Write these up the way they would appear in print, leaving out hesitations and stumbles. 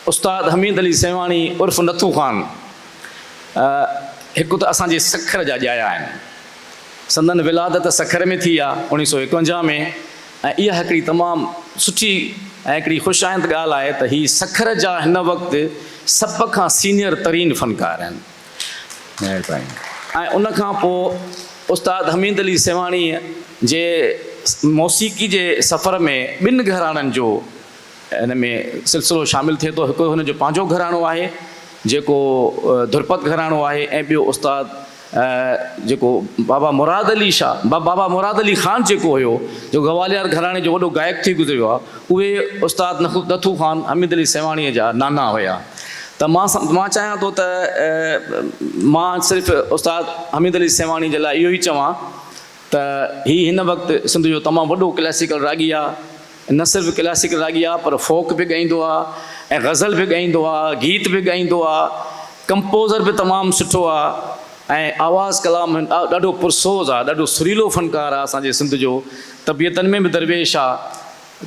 उस्ताद हमीद अली सेवाणी उर्फ़ नथू ख़ान हिकु त असांजे सखर जा ॼाया आहिनि। संदन विलादत सखर में थी आहे 1951 में, ऐं इहा हिकिड़ी तमामु सुठी ऐं हिकिड़ी ख़ुशाइंद ॻाल्हि आहे त हीअ सखर जा हिन वक़्तु सभ खां सीनियर तरीन फ़नकार आहिनि। महिरबानी। ऐं उनखां पोइ उस्ताद हमीद अली सेवाणीअ जे मौसीक़ी जे सफ़र में ॿिनि घराणनि जो हिन में सिलसिलो शामिलु थिए थो। हिकिड़ो हुनजो पंहिंजो घराणो आहे जेको धुरपत घराणो आहे, ऐं ॿियो उस्ताद जेको बाबा मुराद अली शाह बाबा मुराद अली ख़ान जेको हुयो, जो ग्वालियर घराणे जो वॾो गायक थी गुज़रियो आहे, उहे उस्ताद नथू ख़ान हमीद अली सेवाणीअ जा नाना हुया। त मां चाहियां थो त मां सिर्फ़ु उस्ताद हमीद अली सेवाणी जे लाइ इहो ई चवां त हीअ हिन वक़्तु सिंध जो तमामु वॾो क्लासिकल रागी आहे। न सिर्फ़ु क्लासिकल रागी आहे पर फोक बि ॻाईंदो आहे, ऐं गज़ल बि ॻाईंदो आहे, गीत बि ॻाईंदो आहे, कंपोज़र बि तमामु सुठो आहे, ऐं आवाज़ कलाम ॾाढो पुरसोज़ आहे, ॾाढो सुरीलो फ़नकार आहे असांजे सिंध जो। तबियतनि में बि दरवेश आहे।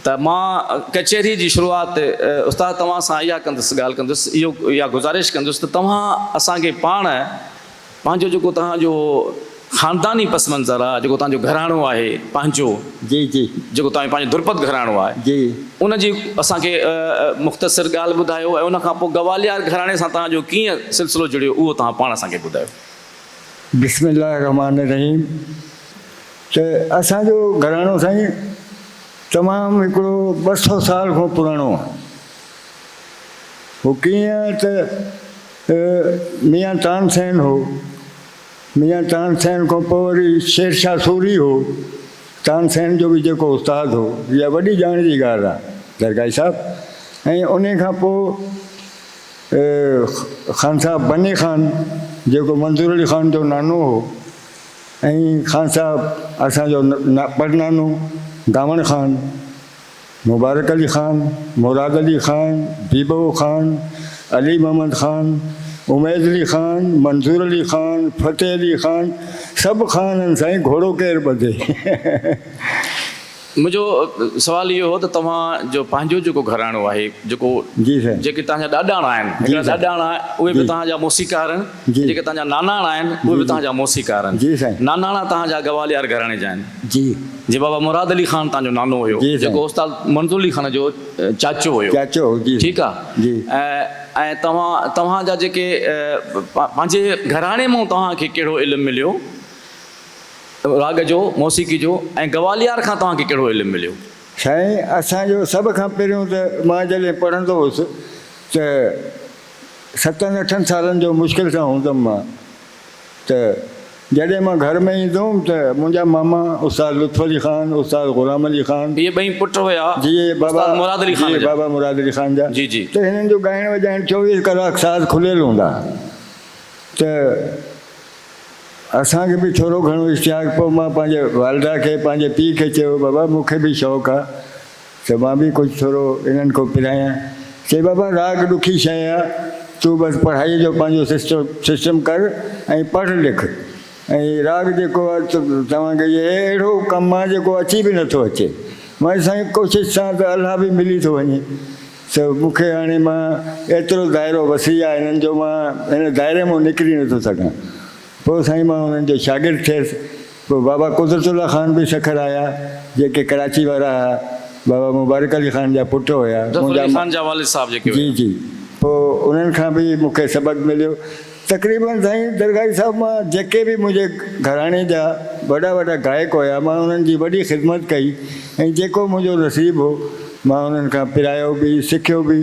त मां कचहरी जी शुरूआति उस्ताद तव्हां सां इहा कंदुसि, ॻाल्हि कंदुसि, इहा गुज़ारिश कंदुसि त तव्हां असांखे पाण पंहिंजो जेको तव्हांजो ख़ानदानी पस मंज़र आहे, जेको तव्हांजो घराणो आहे पंहिंजो, जी जी, जेको तव्हांजो पंहिंजो दुरपत घराणो आहे, जी, उनजी असांखे मुख़्तसिर ॻाल्हि ॿुधायो, ऐं उनखां पोइ ग्वालियर घराणे सां तव्हांजो कीअं सिलसिलो जुड़ियो उहो तव्हां पाण असांखे ॿुधायो। बिस्मिल्लाह रहमान रहीम। त असांजो घराणो साईं तमामु हिकिड़ो 200 साल खां पुराणो आहे। हू कीअं त मियां तानसेन हो, मियां तानसेन खां पोइ वरी शेरशाह सूरी हो, तानसेन जो बि जेको उस्ताद हो, इहा वॾी ॼाण जी ॻाल्हि आहे दरगाही साहिबु। ऐं उन खां पोइ ख़ान साहब बनी ख़ान जेको मंज़ूर अली ख़ान जो नानो हो, ऐं ख़ान साहब असांजो परनानो दामन ख़ान, मुबारक अली ख़ान, मुराद अली ख़ान, बीबो ख़ान, अली मोहम्मद ख़ान, उमैद अली ख़ान, मंज़ूर अली ख़ान, फ़तेह अली ख़ान, सभु ख़ान आहिनि साईं, घोड़ो केरु ॿधे। मुंहिंजो सुवालु इहो हो त तव्हांजो पंहिंजो जेको घराणो आहे, जेको जी साईं, जेके तव्हांजा ॾाॾाणा आहिनि, हिकिड़ा ॾाॾाणा उहे बि तव्हांजा मौसीक़ार आहिनि, जेके तव्हांजा नानाणा आहिनि उहे बि तव्हांजा मौसीक़ार आहिनि। जी साईं। नानाणा तव्हांजा ग्वालियर घराणे जा आहिनि। जी जी। बाबा मुराद अली ख़ान तव्हांजो नानो हुयो, जेको उस्ताद मंज़ूर अली ख़ान जो चाचो हुयो। चाचो, जी, ठीकु आहे। जी। ऐं तव्हांजा जेके पंहिंजे घराणे मां तव्हांखे कहिड़ो इल्मु मिलियो राग जो, मौसीक़ी जो, ऐं ग्वालियर खां तव्हांखे कहिड़ो इल्मु मिलियो? साईं असांजो सभ खां पहिरियों त मां जॾहिं पढ़ंदो हुउसि त 7-8 सालनि जो मुश्किल सां हूंदुमि मां। त जॾहिं मां घर में ईंदो हुउमि त मुंहिंजा मामा उस्ताद लुत्फ़ अली ख़ान, उस्ताद ग़ुलाम अली ख़ान, इहे ॿई पुट हुया। जी, बाबा मुराद अली ख़ान, बाबा मुराद अली ख़ान जा। जी जी। त हिननि जो ॻाइण वॼाइण 24 कलाक साथ खुलियल हूंदा। त असांखे बि थोरो घणो इश्तियाक़, पोइ मां पंहिंजे वालिदा खे, पंहिंजे पीउ खे चयो, बाबा मूंखे बि शौक़ु आहे त मां बि कुझु थोरो इन्हनि खां पिरायां। चई बाबा राग ॾुखी शइ आहे, तूं बसि पढ़ाईअ जो पंहिंजो सिस्टम कर ऐं पढ़ लिख, ऐं राग जेको आहे तव्हांखे इहो अहिड़ो कमु आहे जेको अची बि नथो अचे। मां साईं कोशिशि सां त अलाह बि मिली थो वञे, त मूंखे हाणे मां एतिरो दाइरो वसी आहे हिननि जो, मां हिन दाइरे मां निकिरी नथो सघां। पोइ साईं मां हुननि जो शागिर्दु थियुसि। पोइ बाबा कुदरतुल्ला ख़ान बि सखर आया, जेके कराची वारा हुआ, बाबा मुबारक अली ख़ान जा पुट हुया, जी जी। पोइ उन्हनि खां बि मूंखे सबक़ु मिलियो। तक़रीबन साईं दरगाही साहिब मां जेके बि मुंहिंजे घराणे जा वॾा वॾा गायक हुया, मां उन्हनि जी वॾी ख़िदमत कई, ऐं जेको मुंहिंजो नसीबु हो मां उन्हनि खां पिरायो बि, सिखियो बि।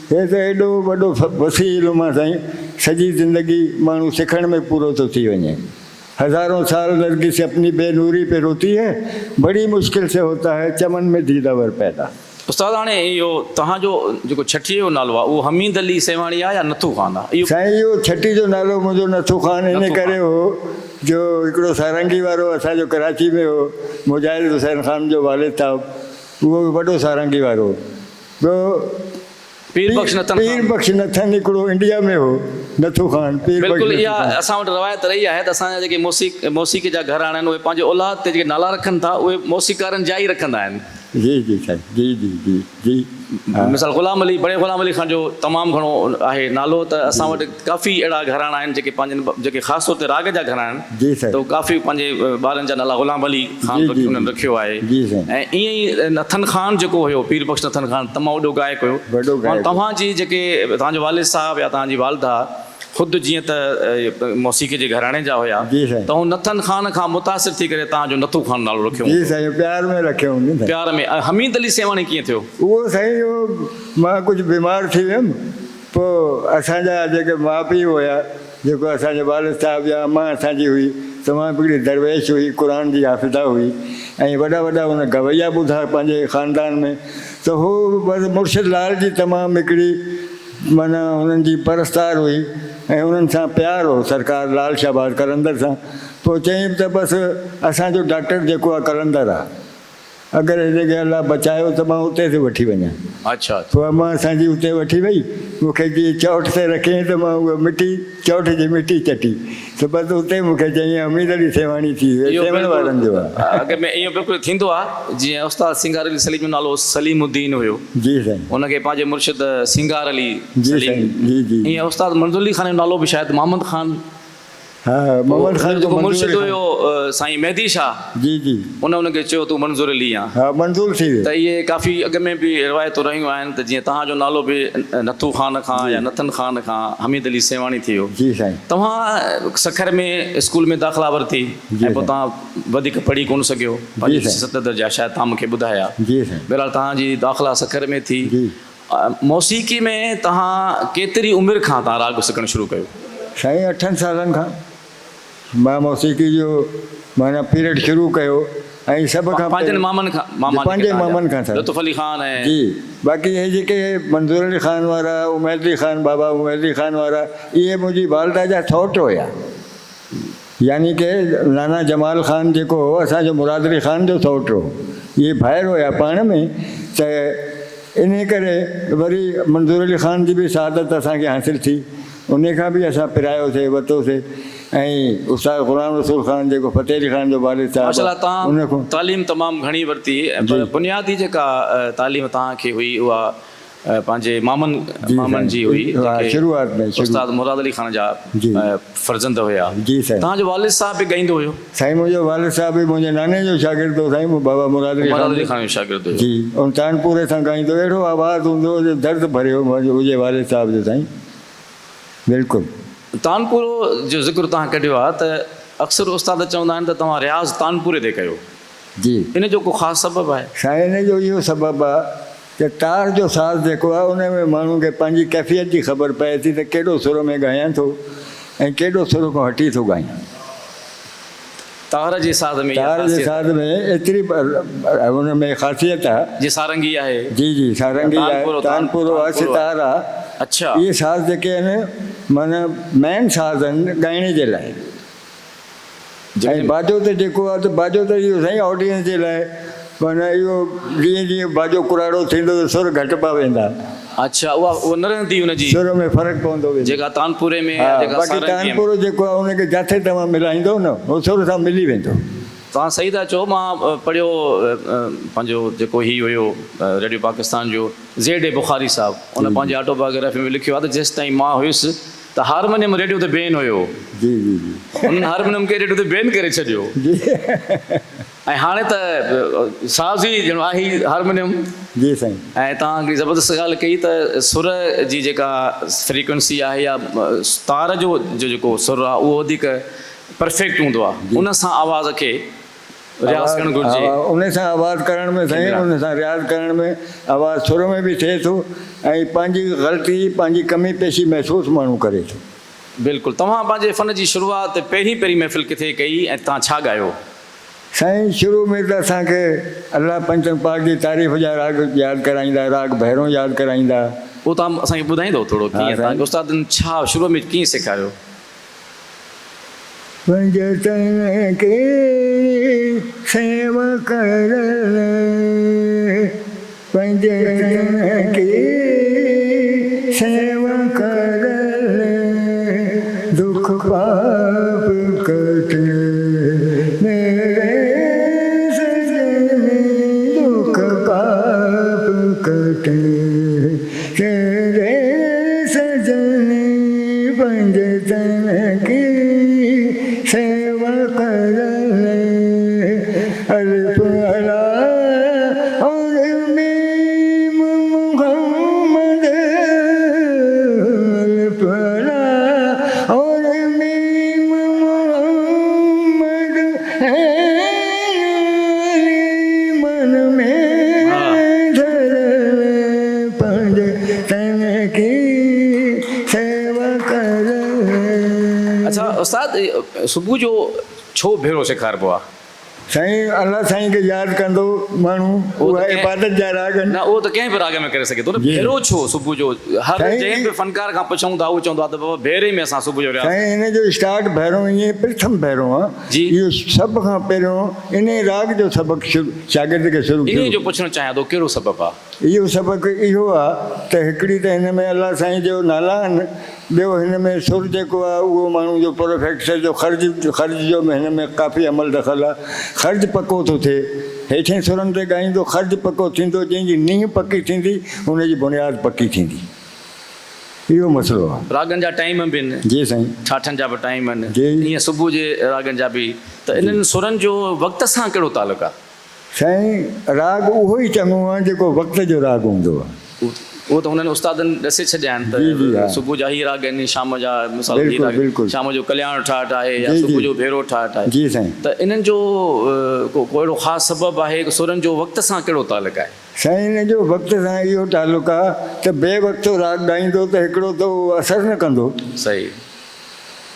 हे त एॾो वॾो वसी इल्मु आहे साईं, सॼी ज़िंदगी माण्हू सिखण में पूरो थो थी वञे। हज़ारों साल नरगिस से अपनी बेनूरी पे रोती है, बड़ी मुश्किल से होता है चमन में दीदावर पैदा। उस्ताद हाणे इहो तव्हांजो जेको छठी जो नालो आहे उहो हमीद अली सेवाणी आहे या नथू ख़ान आहे? साईं इहो छठी जो नालो मुंहिंजो नथू ख़ान इन करे हो जो हिकिड़ो सारंगी वारो असांजो कराची में हो, मुजाहिद हुसैन ख़ान जो वालिद साहिबु, उहो वॾो सारंगी वारो। ॿियो पीर बख्श नथन हिकिड़ो इंडिया में हो, नथू ख़ान पीर। बिल्कुलु इहा असां वटि रवायत रही आहे त असांजा जेके मौसीक़ी जा घराणा आहिनि उहे पंहिंजे औलाद ते जेके नाला रखनि था उहे मौसीक़ारनि जा ई रखंदा आहिनि। जी जी साईं, जी जी जी जी। हा मिसाल ग़ुलाम अली, बड़े ग़ुलाम अली ख़ान जो तमामु घणो आहे नालो, त असां वटि काफ़ी अहिड़ा घराणा आहिनि जेके पंहिंजनि जेके ख़ासि तौर ते राग जा घराणा आहिनि, जी त साईं, उहे काफ़ी पंहिंजे ॿारनि जा नाला ग़ुलाम अली ख़ान जी, जी, उन्हनि जी। रखियो आहे। जी साईं। ऐं ईअं ई नथन ख़ान जेको हुयो, पीर बख़्श नथन ख़ान, तमामु वॾो गायक हुयो। वॾो गायक। तव्हांजी जेके तव्हांजो वालिद साहिबु या तव्हांजी वालिदा ख़ुदि जीअं त मौसीक़ी जे घराणे जा हुया, जी साईं। त हू नथन ख़ान खां मुतासिर थी करे तव्हांजो नथू ख़ान नालो रखियो जी साईं, प्यार में रखियो हूंदो साईं। प्यार में। हमीद अली सेवाणी कीअं थियो? उहो साईं, उहो मां कुझु बीमार थी वियुमि, पोइ असांजा जेके माउ पीउ हुया, जेको असांजे वालिद साहिबु या अम्मा असांजी हुई, तमामु हिकिड़ी दरवेश हुई, क़ुर जी हाफ़िज़ा हुई, ऐं वॾा वॾा हुन गवैया ॿुधा पंहिंजे ख़ानदान में, त हू बसि मुर्शिद लाल जी तमामु हिकिड़ी माना हुननि जी परस्तार हुई ऐं उन्हनि सां प्यारु हो सरकार लाल शाहबाज़ कलंदर सां। पोइ चयईं त बसि असांजो डॉक्टर जेको आहे कलंदर आहे, अगरि हिनखे अलाह बचायो त मां उते थी वठी वञा। अच्छा। पोइ अम्मा असांजी उते वठी वई, मूंखे जीअं चौठ ते रखियईं त मां उहा मिटी, चौठ जी मिटी चटी, त बसि उते मूंखे चयईं हमीद अली सेवाणी थी वई, सेवण वारनि जो आहे। अॻे में इहो बिल्कुलु थींदो आहे, जीअं उस्ताद सिंगार अली सलीम जो नालो सलीमुद्दीन हुयो, जी साईं, हुनखे पंहिंजे मुर्शिद सिंगार अली जी सलीम, साईं, जी जी। ईअं उस्ताद मंज़ूर अली ख़ान जो नालो बि शायदि मोहम्मद ख़ान, हा मोहम्मद ख़ान जेको जो मुर्शिद मंज़ूर हुयो साईं मेहदी शाह, जी जी, हुनखे चयो तूं मंज़ूर अली आहे। हा मंज़ूर थी त वियो। इहे काफ़ी अॻ में बि रिवायतूं रहियूं आहिनि, त जीअं तव्हांजो नालो बि नथू ख़ान खां या नथन ख़ान खां हमीद अली सेवाणी थी वियो। जी साईं। तव्हां सखर में स्कूल में दाख़िला वरिती जी ऐं पोइ साईं। तव्हां वधीक पढ़ी कोन सघियो, पंज साईं। सत दर्जा शायदि तव्हां मूंखे ॿुधाया। जी साईं। बहरहाल तव्हांजी दाख़िला सखर में थी। जी मौसीक़ी में तव्हां केतिरी उमिरि खां तव्हां राग सिखणु शुरू कयो? साईं 8 सालनि खां मां मौसीक़ी जो माना पीरियड शुरू कयो, ऐं सभ खां पंहिंजनि मामनि खां? पंहिंजे मामनि खां साईं। लुत्फ़ अली ख़ान ऐं जी, बाक़ी इहे जेके मंज़ूर अली ख़ान वारा, उमैद अली ख़ान, बाबा उमैद अली ख़ान वारा, इहे मुंहिंजी वालिदा जा थोट हुया, यानी कि नाना जमाल ख़ान जेको हो असांजो मुराद अली ख़ान जो थोट हो, इहे भाइर हुया पाण में। त इन करे वरी मंज़ूर अली ख़ान जी बि शहादत असांखे हासिलु थी, उन खां बि असां पिरायोसीं वरितोसीं। ऐं उस्ताद ग़ुलाम रसूल ख़ान जेको फ़तेह अली ख़ान जो वालिद साहिबु, माशाल्लाह उन तव्हां खां तालीम तमामु घणी वरिती, पर बुनियादी जेका तालीम तव्हांखे हुई उहा पंहिंजे मामनि जी हुई, जेके शुरूआत में उस्ताद मुराद अली ख़ान जा जी। फर्ज़ंद हुया। जी साईं। तव्हांजो वालिद साहिबु बि ॻाईंदो हुयो? साईं मुंहिंजो वालिद साहिबु बि मुंहिंजे नाने जो शागिर्दु हो साईं, बाबा मुराद अली मुराद अली ख़ान ख़ान जो शागिर्दु हुयो। जी, ऐं तानपुरे सां ॻाईंदो, अहिड़ो आवाज़ु हूंदो जो दर्द भरियो हुजे वालिद साहिब जो साईं, बिल्कुलु। तानपुरो जो ज़िक्र तव्हां कढियो आहे, त अक्सर उस्ताद चवंदा आहिनि त तव्हां रियाज़ तानपुरे ते कयो, जी इन जो को ख़ासि सबबु आहे? साईं इन जो इहो सबबु आहे कि तार जो साज़ जेको आहे उन में माण्हू खे पंहिंजी कैफ़ियत जी ख़बर पए थी त कहिड़ो सुर में ॻायां थो ऐं कहिड़ो सुर खां हटी थो ॻायां। तार जे साज़ में तार जे साज़ में एतिरी हुन में ख़ासियत आहे। जी सारंगी आहे। जी जी, सारंगी आहे, तानपुरो आहे, सितार आहे। अच्छा। इहे साज़ जेके आहिनि माना मेन साज़ आहिनि ॻाइण जे लाइ। ऐं बाजो त जेको आहे त बाजो त इहो साईं ऑडियंस जे लाइ, माना इहो जीअं जीअं बाजो कुराड़ो थींदो त सुर घटि पा वेंदा। अच्छा, उहा न रहंदी हुनजी सुर में फ़र्क़ु पवंदो वेंदो। जेका तानपुरे में हा, जेका बाक़ी सारंगी में, तानपुरो जेको आहे उनखे जिथे तव्हां मिलाईंदो न उहो सुर सां मिली वेंदो। तव्हां सही था चओ। मां पढ़ियो पंहिंजो जेको ही हुयो रेडियो पाकिस्तान जो ज़ेड बुखारी साहब, उन पंहिंजे ऑटोबायोग्राफी में लिखियो आहे त जेसि ताईं मां हुयुसि त हारमोनियम रेडियो ते बैन हुयो। जी जी जी, उन्हनि हारमोनियम खे रेडियो ते बैन करे छॾियो। जी ऐं हाणे त साज़ ई ॼणो आहे हारमोनियम। जी साईं। ऐं तव्हां ज़बरदस्त ॻाल्हि कई त सुर जी जेका फ्रीक्वेंसी आहे या तार जो जेको सुर आहे उहो वधीक परफेक्ट हूंदो आहे, उन सां आवाज़ खे रियाज़ करणु घुरिजे। उन सां आवाज़ करण में साईं, उन सां रियाज़ करण में आवाज़ सुर में बि थिए थो ऐं पंहिंजी ग़लती पंहिंजी कमी पेशी महसूसु माण्हू करे थो। बिल्कुलु। तव्हां पंहिंजे फ़न जी शुरूआति पहिरीं महफ़िल किथे कई ऐं तव्हां छा ॻायो? साईं शुरू में त असांखे अलाह पंचन पाक जी तारीफ़ जा राग यादि कराईंदा, राग भैरों यादि कराईंदा। उहो तव्हां असांखे ॿुधाईंदो थोरो कीअं तव्हांखे उस्तादनि छा शुरूअ में कीअं सेखारियो? पंजतन के सेवा कर, पंजतन के सेवा कर, दुख पाप कट मेरे सजन, दुख पंहिंजे तन की सेवा कर अल्फ अला और मीम मुहम्मद अल्फ अला और मीम मुहम्मद है मन में धर पंहिंजे तन की सेवा कर। अच्छा उस्ताद सुबुह जो छो भेरो सेखारिबो आहे? साईं अल्लाह साईं खे यादि कंदो माण्हू उहा इबादत जा राग आहिनि। न उहो त कंहिं बि राग में करे सघे थो न। जी। भेरो छो सुबुह जो? हर साईं- जंहिं बि फनकार खां पुछूं था उहो चवंदो आहे त बाबा भेरे में असां सुबुह जो रियाज़। साईं हिन जो स्टार्ट भैरों ईअं प्रथम भैरों आहे। जी। इहो सभ खां पहिरियों इन राग जो सबक़ु शागिर्द खे शुरू इन कयो। जो पुछणु चाहियां थो कहिड़ो सबबु आहे? इहो सबक़ु इहो आहे त हिकिड़ी त हिन में अलाह साईं जो नाला आहिनि, ॿियो हिन में सुर जेको आहे उहो माण्हू जो परफेक्ट जो ख़र्च जो हिन में काफ़ी अमल दख़ल आहे। ख़र्च पको थो थिए, हेठिन सुरनि ते ॻाईंदो ख़र्च पको थींदो, जंहिंजी नींह पकी थींदी हुनजी बुनियादु पकी थींदी। इहो मसइलो आहे। रागनि जा टाइम बि आहिनि, जी साईं। ठाठनि जा बि टाइम आहिनि, जी। ईअं सुबुह जे रागनि जा बि। त इन्हनि सुरनि जो वक़्त सां कहिड़ो तालुक़ु आहे? साईं राग उहो ई चङो आहे जेको वक़्त जो राग हूंदो आहे। उहो त हुननि उस्तादनि ॾसे छॾिया आहिनि जी, जी, हा। त सुबुह जा ई राग आहिनि, शाम जा मिसाल हीअ बिल्कुलु, राग, बिल्कुलु। शाम जो कल्याण ठाठ आहे या जी, सुबुह जी। जो भेरो ठाठ आहे। जी साईं। त इन्हनि जो को अहिड़ो ख़ासि सबबु आहे कि सुरनि जो वक़्त सां कहिड़ो तालुक़ु आहे? साईं हिन जो वक़्त सां इहो तालुक़ु आहे त ॿिए वक़्तु राग ॻाईंदो त हिकिड़ो त उहो असरु न कंदो, सही।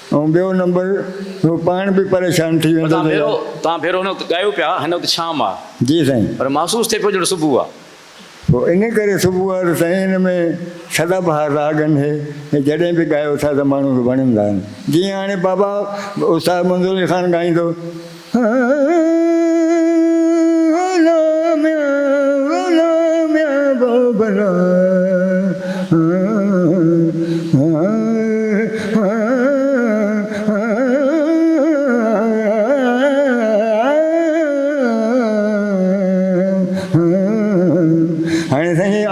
ऐं ॿियो नंबर उहो पाण बि परेशान थी वेंदो। तव्हां भेरो हुन वक़्तु ॻायो पिया, हिन वक़्तु शाम आहे, जी साईं। पर महसूसु थिए पियो ॼण सुबुह आहे। पोइ इन करे सुबुह वारो साईं हिन में सदाबहार राग आहिनि, हे जॾहिं बि ॻायो था त माण्हू खे वणंदा आहिनि। जीअं हाणे बाबा उस्ताद मंज़ूर अली ख़ान ॻाईंदो हाणे साईं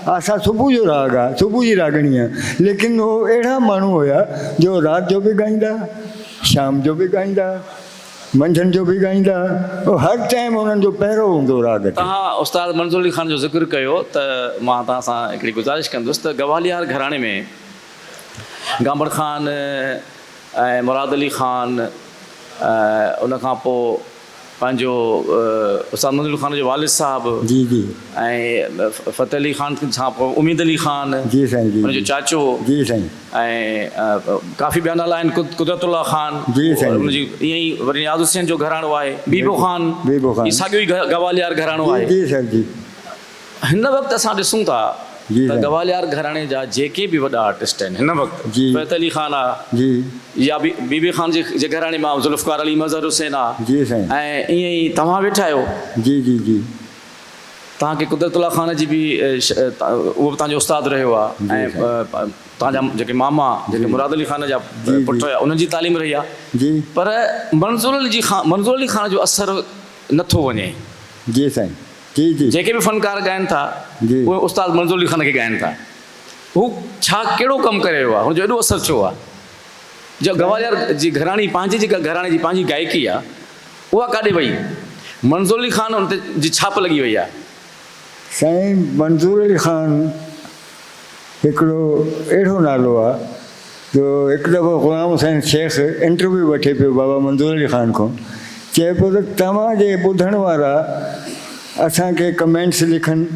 आसा सुबुह जो राग आहे, सुबुह जी रागणी आहे, लेकिन उहो अहिड़ा माण्हू हुया जो राति जो बि ॻाईंदा, शाम जो बि ॻाईंदा, मंझंदि जो बि ॻाईंदा, उहो हर टाइम उन्हनि जो पहिरियों हूंदो राग ते। तव्हां उस्ताद मंज़ूर अली ख़ान जो ज़िक्र कयो त मां तव्हां सां हिकिड़ी गुज़ारिश कंदुसि त गवालियार घराणे में गामड़ ख़ान ऐं मुराद अली ख़ान, उनखां पोइ पंहिंजो उस्ताद मंज़ूर अली ख़ान जो वालिद साहिबु, जी जी। ऐं फ़तेह अली ख़ान खां पोइ उमीद अली ख़ान, जी साईं। जी हुनजो चाचो, जी साईं। ऐं काफ़ी ॿिया नाला आहिनि, कुदरतुल्ला ख़ान, जी साईं। हुनजी ईअं ई वरी नियाज़ हुसैन जो घराणो आहे, बीबो ख़ान, बीबो ख़ान। ई साॻियो ई गवालियार घराणो आहे। जी सर जी। हिन वक़्तु असां ॾिसूं था जी त साईं। गवालियार घराणे जा जेके बि वॾा आर्टिस्ट आहिनि हिन वक़्तु, जी। फ़तेह अली ख़ान आहे जी या बीबी ख़ान जे घराणे मां ज़ुल्फ़कार अली मज़हर हुसैन आहे, जी साईं। ऐं ईअं ई तव्हां वेठा आहियो, जी जी जी। तव्हांखे कुदरतुल्ला ख़ान जी बि उहो बि तव्हांजो उस्तादु रहियो आहे, जी, ऐं तव्हांजा जेके मामा जेके मुराद अली ख़ान जा जी, पुट हुया उन्हनि जी तालीम रही आहे, जी पर मंज़ूर अली ख़ान जो असरु नथो वञे। जी साईं। जी जी। जेके बि फनकार ॻाइनि था जी। उहे उस्ताद मंज़ूर अली ख़ान खे ॻाइनि था। हू छा कहिड़ो कमु करे रहियो आहे, हुनजो एॾो असरु छो आहे? जो गवालियार जी घराणी पंहिंजी जेका घराणे जी पंहिंजी गायकी आहे उहा काॾे वई? मंज़ूर अली ख़ान हुन ते जी छाप लॻी वई आहे। साईं मंज़ूर अली ख़ान हिकिड़ो अहिड़ो नालो आहे जो हिकु दफ़ो ग़ुलाम हुसैन शेख इंटरव्यू वठे पियो बाबा मंज़ूर अली ख़ान खां, चए पियो त तव्हांजे ॿुधण वारा असांखे कमेंट्स लिखनि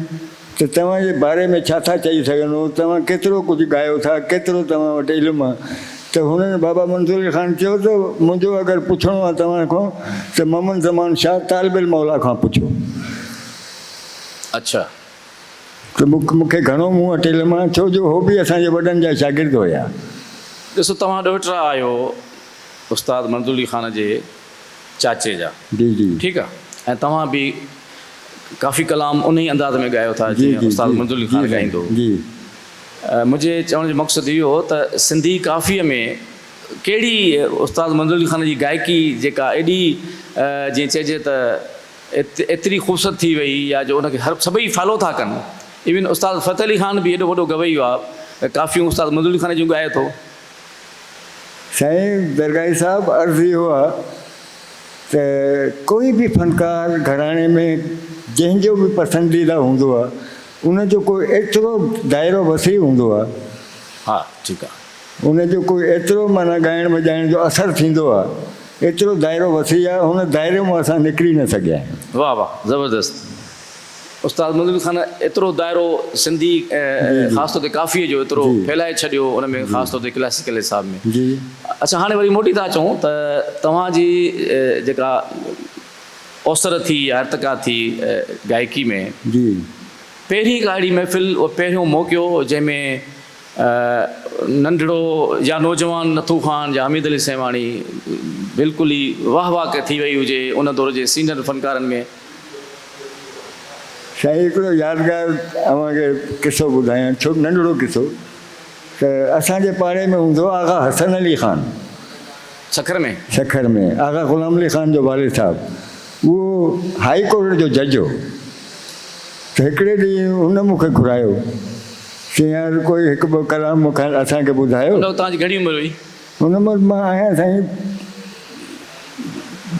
त तव्हांजे बारे में छा था चई सघनि, तव्हां केतिरो कुझु ॻायो था, केतिरो तव्हां वटि इल्मु आहे। त हुननि बाबा मंज़ूर अली ख़ान चयो त मुंहिंजो अगरि पुछिणो आहे तव्हां खां त मोहम्मद ज़मान शाह तालिबुल मौला खां पुछो। अच्छा। त मूंखे घणो मूं वटि इल्मु आहे, छो जो उहो बि असांजे वॾनि जा शागिर्द हुया। ॾिसो तव्हां ॾोहिटरा आहियो उस्ताद मंज़ूर अली ख़ान जे चाचे जा, जी जी। ठीकु आहे, ऐं तव्हां बि काफ़ी कलाम उन ई अंदाज़ में ॻायो था जी जीअं जी उस्ताद मंज़ूर अली ख़ान जी ॻाईंदो। जी। मुंहिंजे चवण जो मक़सदु इहो हो त सिंधी काफ़ीअ में कहिड़ी उस्ताद मंज़ूर अली ख़ान जी गायकी जेका एॾी जीअं चइजे त एतिरी ख़ूबसूरत थी वई, या जो उनखे हर सभई फॉलो था कनि। इवन उस्ताद फ़तेह अली ख़ान बि एॾो वॾो गवई आहे, काफ़ियूं उस्ताद मंज़ूर अली ख़ान जूं ॻाए थो, साईं दरगाही साहब अर्ज़ इहो आहे त कोई बि फनकार घराणे में जंहिंजो बि पसंदीदा हूंदो आहे उनजो कोई एतिरो दाइरो वसी हूंदो आहे, हा ठीकु आहे, उनजो कोई एतिरो माना ॻाइण वॼाइण जो असरु थींदो आहे, एतिरो दाइरो वसी आहे, हुन दाइरे मां असां निकिरी न सघिया आहियूं। वाह वाह ज़बरदस्त। उस्ताद मुदलिम ख़ान एतिरो दाइरो सिंधी ख़ासि तौर ते काफ़ीअ जो एतिरो फैलाए छॾियो उन में, ख़ासि तौर ते क्लासिकल हिसाब में। जी अच्छा हाणे वरी मोटी था अचूं त तव्हांजी जेका ओसर थी या अर्तका थी गायकी में, जी पहिरीं गाड़ी महफ़िल उहो पहिरियों मौक़ियो जंहिंमें नंढड़ो या नौजवान नथू ख़ान या हमीद अली सेवाणी बिल्कुलु ई वाह वाह थी वई हुजे उन दौर जे सीनियर फ़नकारनि में? साईं हिकिड़ो यादगार अव्हांखे किसो ॿुधायां, छो नंढड़ो किसो त असांजे पाड़े में हूंदो आगा हसन अली ख़ान, सखर में सखर में आगा ग़ुलाम अली ख़ान जो वालिद साहबु, उहो हाई कोर्ट जो जज हो। त हिकिड़े ॾींहुं हुन मूंखे घुरायो, चई यार कोई हिकु ॿ कलाम मूंखां असांखे ॿुधायो। हुन वक़्तु तव्हांजी घणी उमिरि हुई? हुन महिल मां आहियां साईं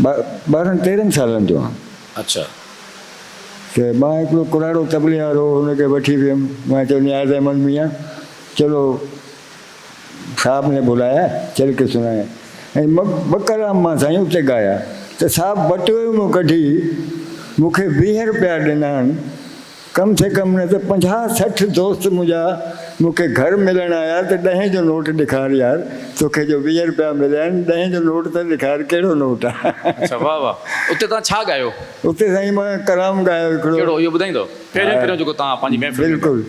12-13 सालनि जो आहियां। अच्छा। त मां हिकिड़ो कुराड़ो तबले वारो हुनखे वठी वियुमि, मां चयो नियाज़ अहमद मियां चलो साहब ने बुलाया चल के सुनाए, ऐं ॿ कलाम मां साईं उते ॻाया त साहब बटुए मां कढी मूंखे 20 रुपया ॾिना आहिनि, कम से कम न त 50-60 दोस्त मुंहिंजा मूंखे घर मिलण आया त 10 जो नोट ॾेखार यार, तोखे जो 20 रुपया मिलिया आहिनि 10 जो नोट त ॾेखार, कहिड़ो नोट आहे? अच्छा वाह वाह। उते तव्हां छा ॻायो? उते साईं मां कलाम ॻायो हिकिड़ो। कहिड़ो इहो ॿुधाईंदो? पहिरियों पहिरियों जेको तव्हां पंहिंजी महफ़िल में? बिल्कुलु।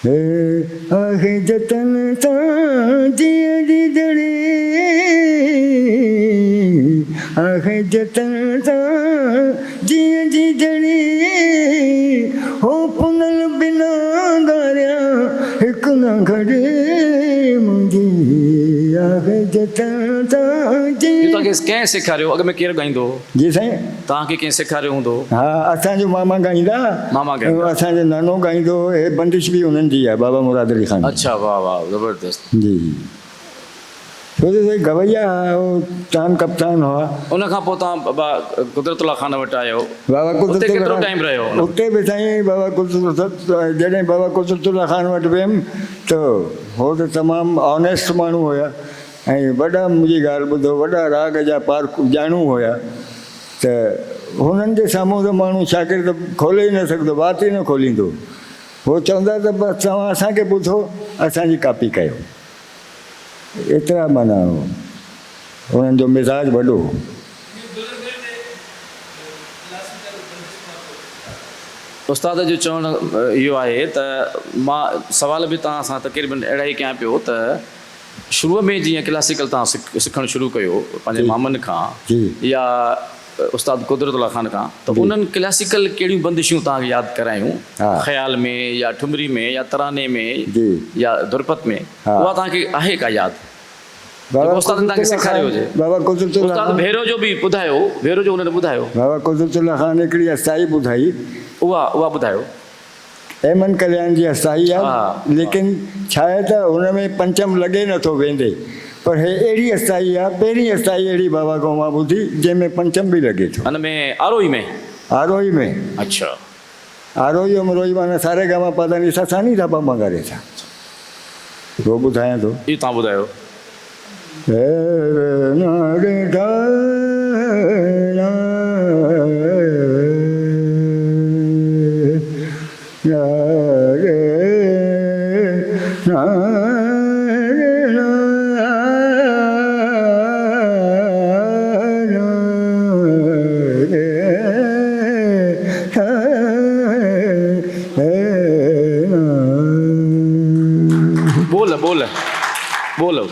आहे जतन सां जीअं जी जड़ी, आहे जतन सां जीअं जी जड़ी, हो पुनल बिना गारिया हिकु न घड़े मुंहिंजी, आहे जतन सां जी। इहो तव्हांखे कंहिं सेखारियो? अॻ में केरु ॻाईंदो? जी साईं तव्हांखे कंहिं सेखारियो हूंदो? हा असांजो मामा ॻाईंदा, मामा ॻाईंदा। असांजो नानो ॻाईंदो, हे बंदिश बि उन्हनि जी आहे, बाबा मुराद अली ख़ान। अच्छा वाह वाह ज़बरदस्त। जी छो जो साईं गवैया हो तान कप्तान हुआ। उन खां पोइ तव्हां बाबा कुदरतुल्ला ख़ान वटि आयो? बाबा उते केतिरो कुदरतुल्ला टाइम रहियो? उते बि साईं बाबा कुदरतुल्ला, जॾहिं बाबा कुदरतुल्ला ख़ान वटि वियुमि त हो त तमामु ऑनेस्ट माण्हू हुया, ऐं वॾा मुंहिंजी ॻाल्हि ॿुधो, वॾा राग जा पार ॼाणू हुया, त हुननि जे साम्हूं त माण्हू शागिर्द खोले ई न सघंदो, बात ई न खोलींदो। हो चवंदा त बसि तव्हां असांखे ॿुधो, असांजी कॉपी कयो, एतिरा माना हुननि जो मिज़ाज वॾो। उस्ताद जो चवणु इहो आहे त मां सवाल बि तव्हां सां तक़रीबन अहिड़ा ई कयां पियो त शुरूअ में जीअं क्लासिकल तव्हां सिखणु शुरू कयो पंहिंजे मामनि खां या उस्ताद कुदरतुल्ला ख़ान खां, त उन्हनि क्लासिकल कहिड़ियूं बंदिशूं तव्हांखे यादि करायूं? ख़्याल में या ठुमरी में या तराने में या दुरपत में, उहा तव्हांखे आहे का यादि? उस्ताद तव्हांखे सेखारियो हुजे? बाबा कुदरतुल्ला उस्ताद भेरो जो बि ॿुधायो, भेरो जो हुननि ॿुधायो? बाबा कुदरतुल्ला ख़ान हिकिड़ी असाई ॿुधाई, उहा ॿुधायो। अहमद कल्याण जी असाई आहे, लेकिन छा आहे त हुन में पंचम लॻे नथो वेंदे, पर हे अहिड़ी असाई आहे, पहिरीं असाई अहिड़ी बाबा खां मां ॿुधी जंहिंमें पंचम बि लॻे थो। हुन में आरोही में? आरोही में। अच्छा। आरोही अमरोही माना सारे गामा पादानी सा सानी धापा मंगारे था, वो ॿुधायां थो। इहो तव्हां ॿुधायो। बोलो।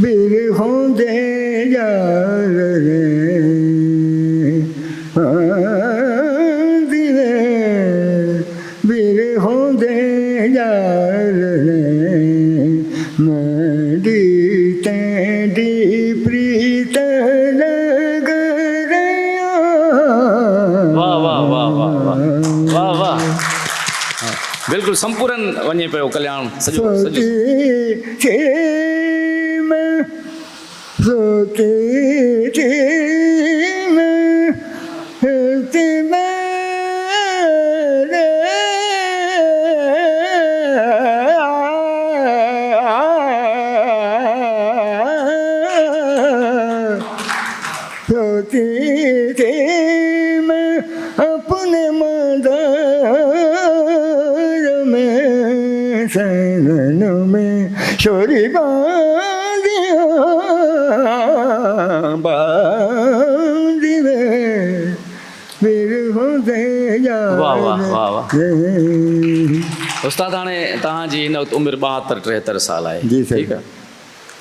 बीर होंदे यार दिवे, बीर होंदे यार मेरी तेरी प्रीत लग रहा। वाह वाह वाह वाह वाह वाह वाह। बिल्कुलु संपूर्ण वञे पियो कल्याण सॼो सॼो सोती थी मैं सोती थी मैं हिलती मेरे सोती थी मैं अपने मदार में सैन में छोरी बांधिया बांधी में फिर हो गया वाह वाह वाह वाह उस्ताद हाणे तव्हांजी हिन वक़्तु उमिरि 72-73 साल आहे जी साईं। ठीकु आहे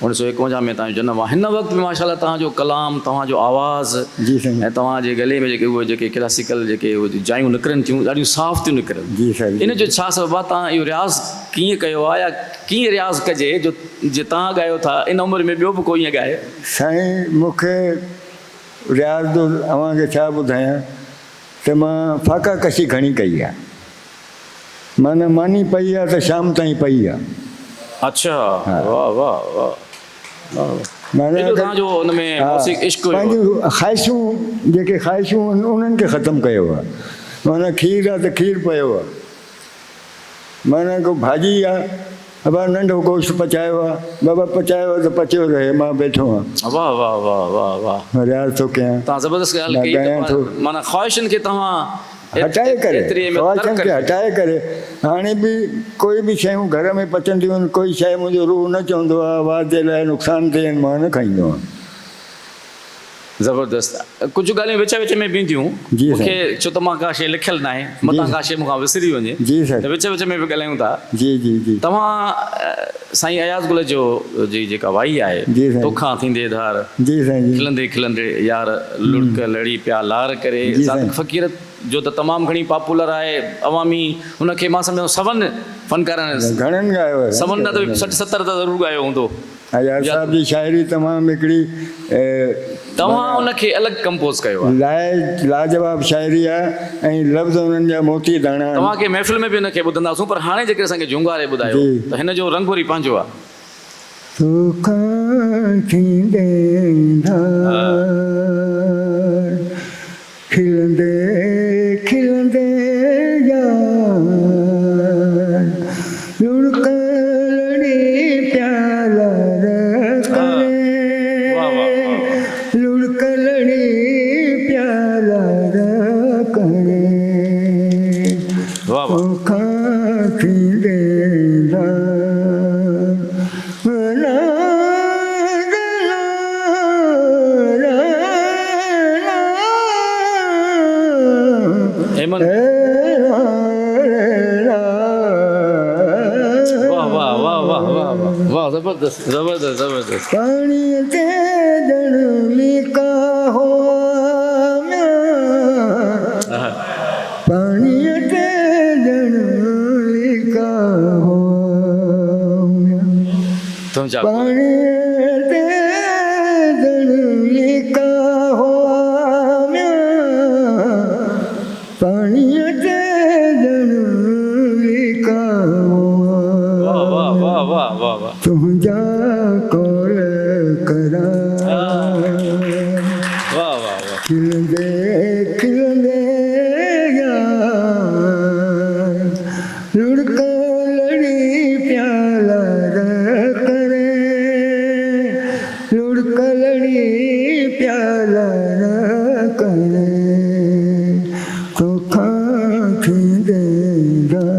1951 में तव्हांजो जनमु आहे हिन वक़्तु में माशाल्लाह तव्हांजो कलाम तव्हांजो आवाज़ु जी साईं। ऐं तव्हांजे गले में जेके उहे जेके क्लासिकल जेके उहे जायूं निकिरनि थियूं ॾाढियूं साफ़ थियूं निकिरनि जी साईं। इन जो छा सबबु आहे तव्हां इहो रियाज़ कीअं कयो आहे या कीअं रियाज़ कजे जो जे तव्हां ॻायो था इन उमिरि में ॿियो बि कोई ईअं ॻाए साईं मूंखे रियाज़ जो अव्हांखे छा ॿुधायां त मां फाका कशी घणी कई आहे माना मानी पई आहे त शाम ताईं पई आहे अच्छा वाह वाह वाह वाह माना एॾो तव्हांजो हुन में मौसीक़ इश्क़ हुयो पंहिंजूं ख़्वाहिशूं जेके ख़्वाहिशूं आहिनि उन्हनि खे ख़तमु कयो आहे माना खीर आहे त खीर पियो आहे माना को भाॼी आहे बाबा नंढो गोश्त पचायो आहे बाबा पचायो आहे त पचियो रहे मां वेठो आहियां वाह वाह वाह वाह वाह रियाज़ थो कयां तव्हां ज़बरदस्त ॻाल्हि कई ॻायां थो। माना ख़्वाहिशनि खे तव्हां हटाए करे एतिरी में ख़्वाहिशनि खे हटाए करे हाणे बि कोई बि शयूं घर में पचंदियूं आहिनि कोई शइ मुंहिंजो रूह न चवंदो आहे आवाज़ जे लाइ नुक़सान थियनि मां न खाईंदो आहियां ज़बरदस्त कुझु ॻाल्हियूं विच विच में बीहंदियूं जी साईं। मूंखे छो त मां का शइ लिखियलु न आहे मतां का शइ मूंखां विसरी वञे जी साईं। त विच विच में बि ॻाल्हायूं था जी जी जी तव्हां साईं अयाज़ गुल जो जी जेका वाई आहे जी साईं। तोखां थींदे धार जी साईं जी खिलंदे खिलंदे यार लुड़क लड़ी पिया लार करे जी ज़ात साईं। फ़क़ीर जो त तमामु घणी पॉपुलर आहे अवामी हुनखे मां सम्झो सवनि फ़नकारनि घणनि ॻायो आहे सवनि न त 60-70 त ज़रूरु ॻायो हूंदो अयाज़ साहिब जी शाइरी तमामु हिकिड़ी तव्हां हुनखे अलॻि कंपोज़ कयो आहे लाजवाब शाइरी आहे ऐं लफ़्ज़ उन्हनि जा मोती दाणा आहिनि। तव्हांखे महफ़िल में बि हिनखे ॿुधंदासूं पर हाणे जेके असांखे झुंगारे ॿुधायो जी। त हिन जो रंग वरी पंहिंजो आहे तोखां थींदे धार खिलंदे खिलंदे यार लुड़क लड़ी प्याला करे लुड़क लड़ी प्याला करे वाह वाह तोखां थींदे धार हेमन वाह वाह वाह वाह वाह वाह वाह ज़बरदस्त ज़बरदस्त ज़बरदस्त पानी ते जन लिखा हो पानी ते जन लिखा हो तुम जा पानी ते जन लिखा हो पानी ते जन लिखा हो वाह वाह वाह वाह वाह वाह तुझा कोल करा वाह वाह वाह खिलंदे खिलंदे यार लुड़क लड़ी प्याला करे लुड़क लड़ी प्याला करे तोखां थींदे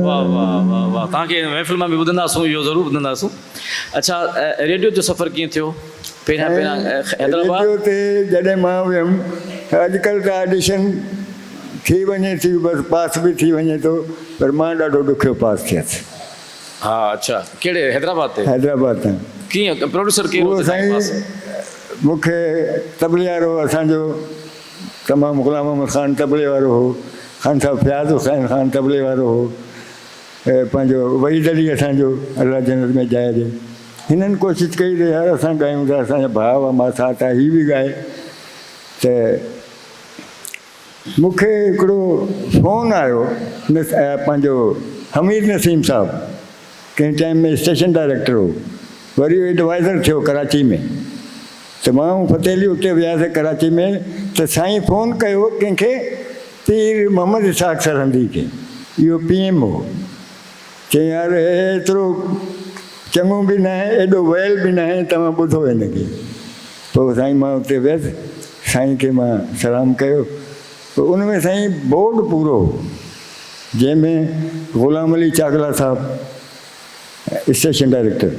वाह वाह वाह वाह तव्हांखे महफ़िल में बि ॿुधंदासूं इहो ज़रूरु ॿुधंदासूं अच्छा रेडियो जो सफ़र कीअं थियो पहिरियां पहिरियां हैदराबाद रेडियो ते जॾहिं मां वियुमि अॼुकल्ह त ऑडिशन थी वञे थी बसि पास बि थी वञे थो पर मां ॾाढो ॾुखियो पास थियसि हा अच्छा कहिड़े हैदराबाद ते हैदराबाद तां कीअं प्रोड्यूसर केरु उहो हुओ तव्हांजे पास? साईं मूंखे तबले वारो असांजो तमामु ग़ुलाम अहमद ख़ान तबले वारो हो ख़ान साहिबु फयाज़ हुसैन ख़ान तबले वारो हो पंहिंजो वहीद अली असांजो अलाह जन्नत में जाए ॾे हिननि कोशिशि कई त यार असां ॻायूं था असांजा भाउ आहे मां साथ आहे हीअ बि ॻाए त मूंखे हिकिड़ो फ़ोन आयो पंहिंजो हमीद नसीम साहब कंहिं टाइम में स्टेशन डायरेक्टर हो, वरी एडवाइज़र थियो कराची में। त मां ऐं फतेहली उते वियासीं कराची में, त साईं फ़ोन कयो कंहिंखे, पीर मोहम्मद इसहाक़ सरहंदी खे, इहो PM हो। चई यार एतिरो चङो बि न आहे, एॾो वयल बि न आहे, तव्हां ॿुधो हिनखे। पोइ साईं मां उते वियुसि, साईं खे मां सलाम कयो। पोइ उन में साईं बोर्ड पूरो हो, जंहिंमें ग़ुलाम अली चाकला साहब स्टेशन डायरेक्टर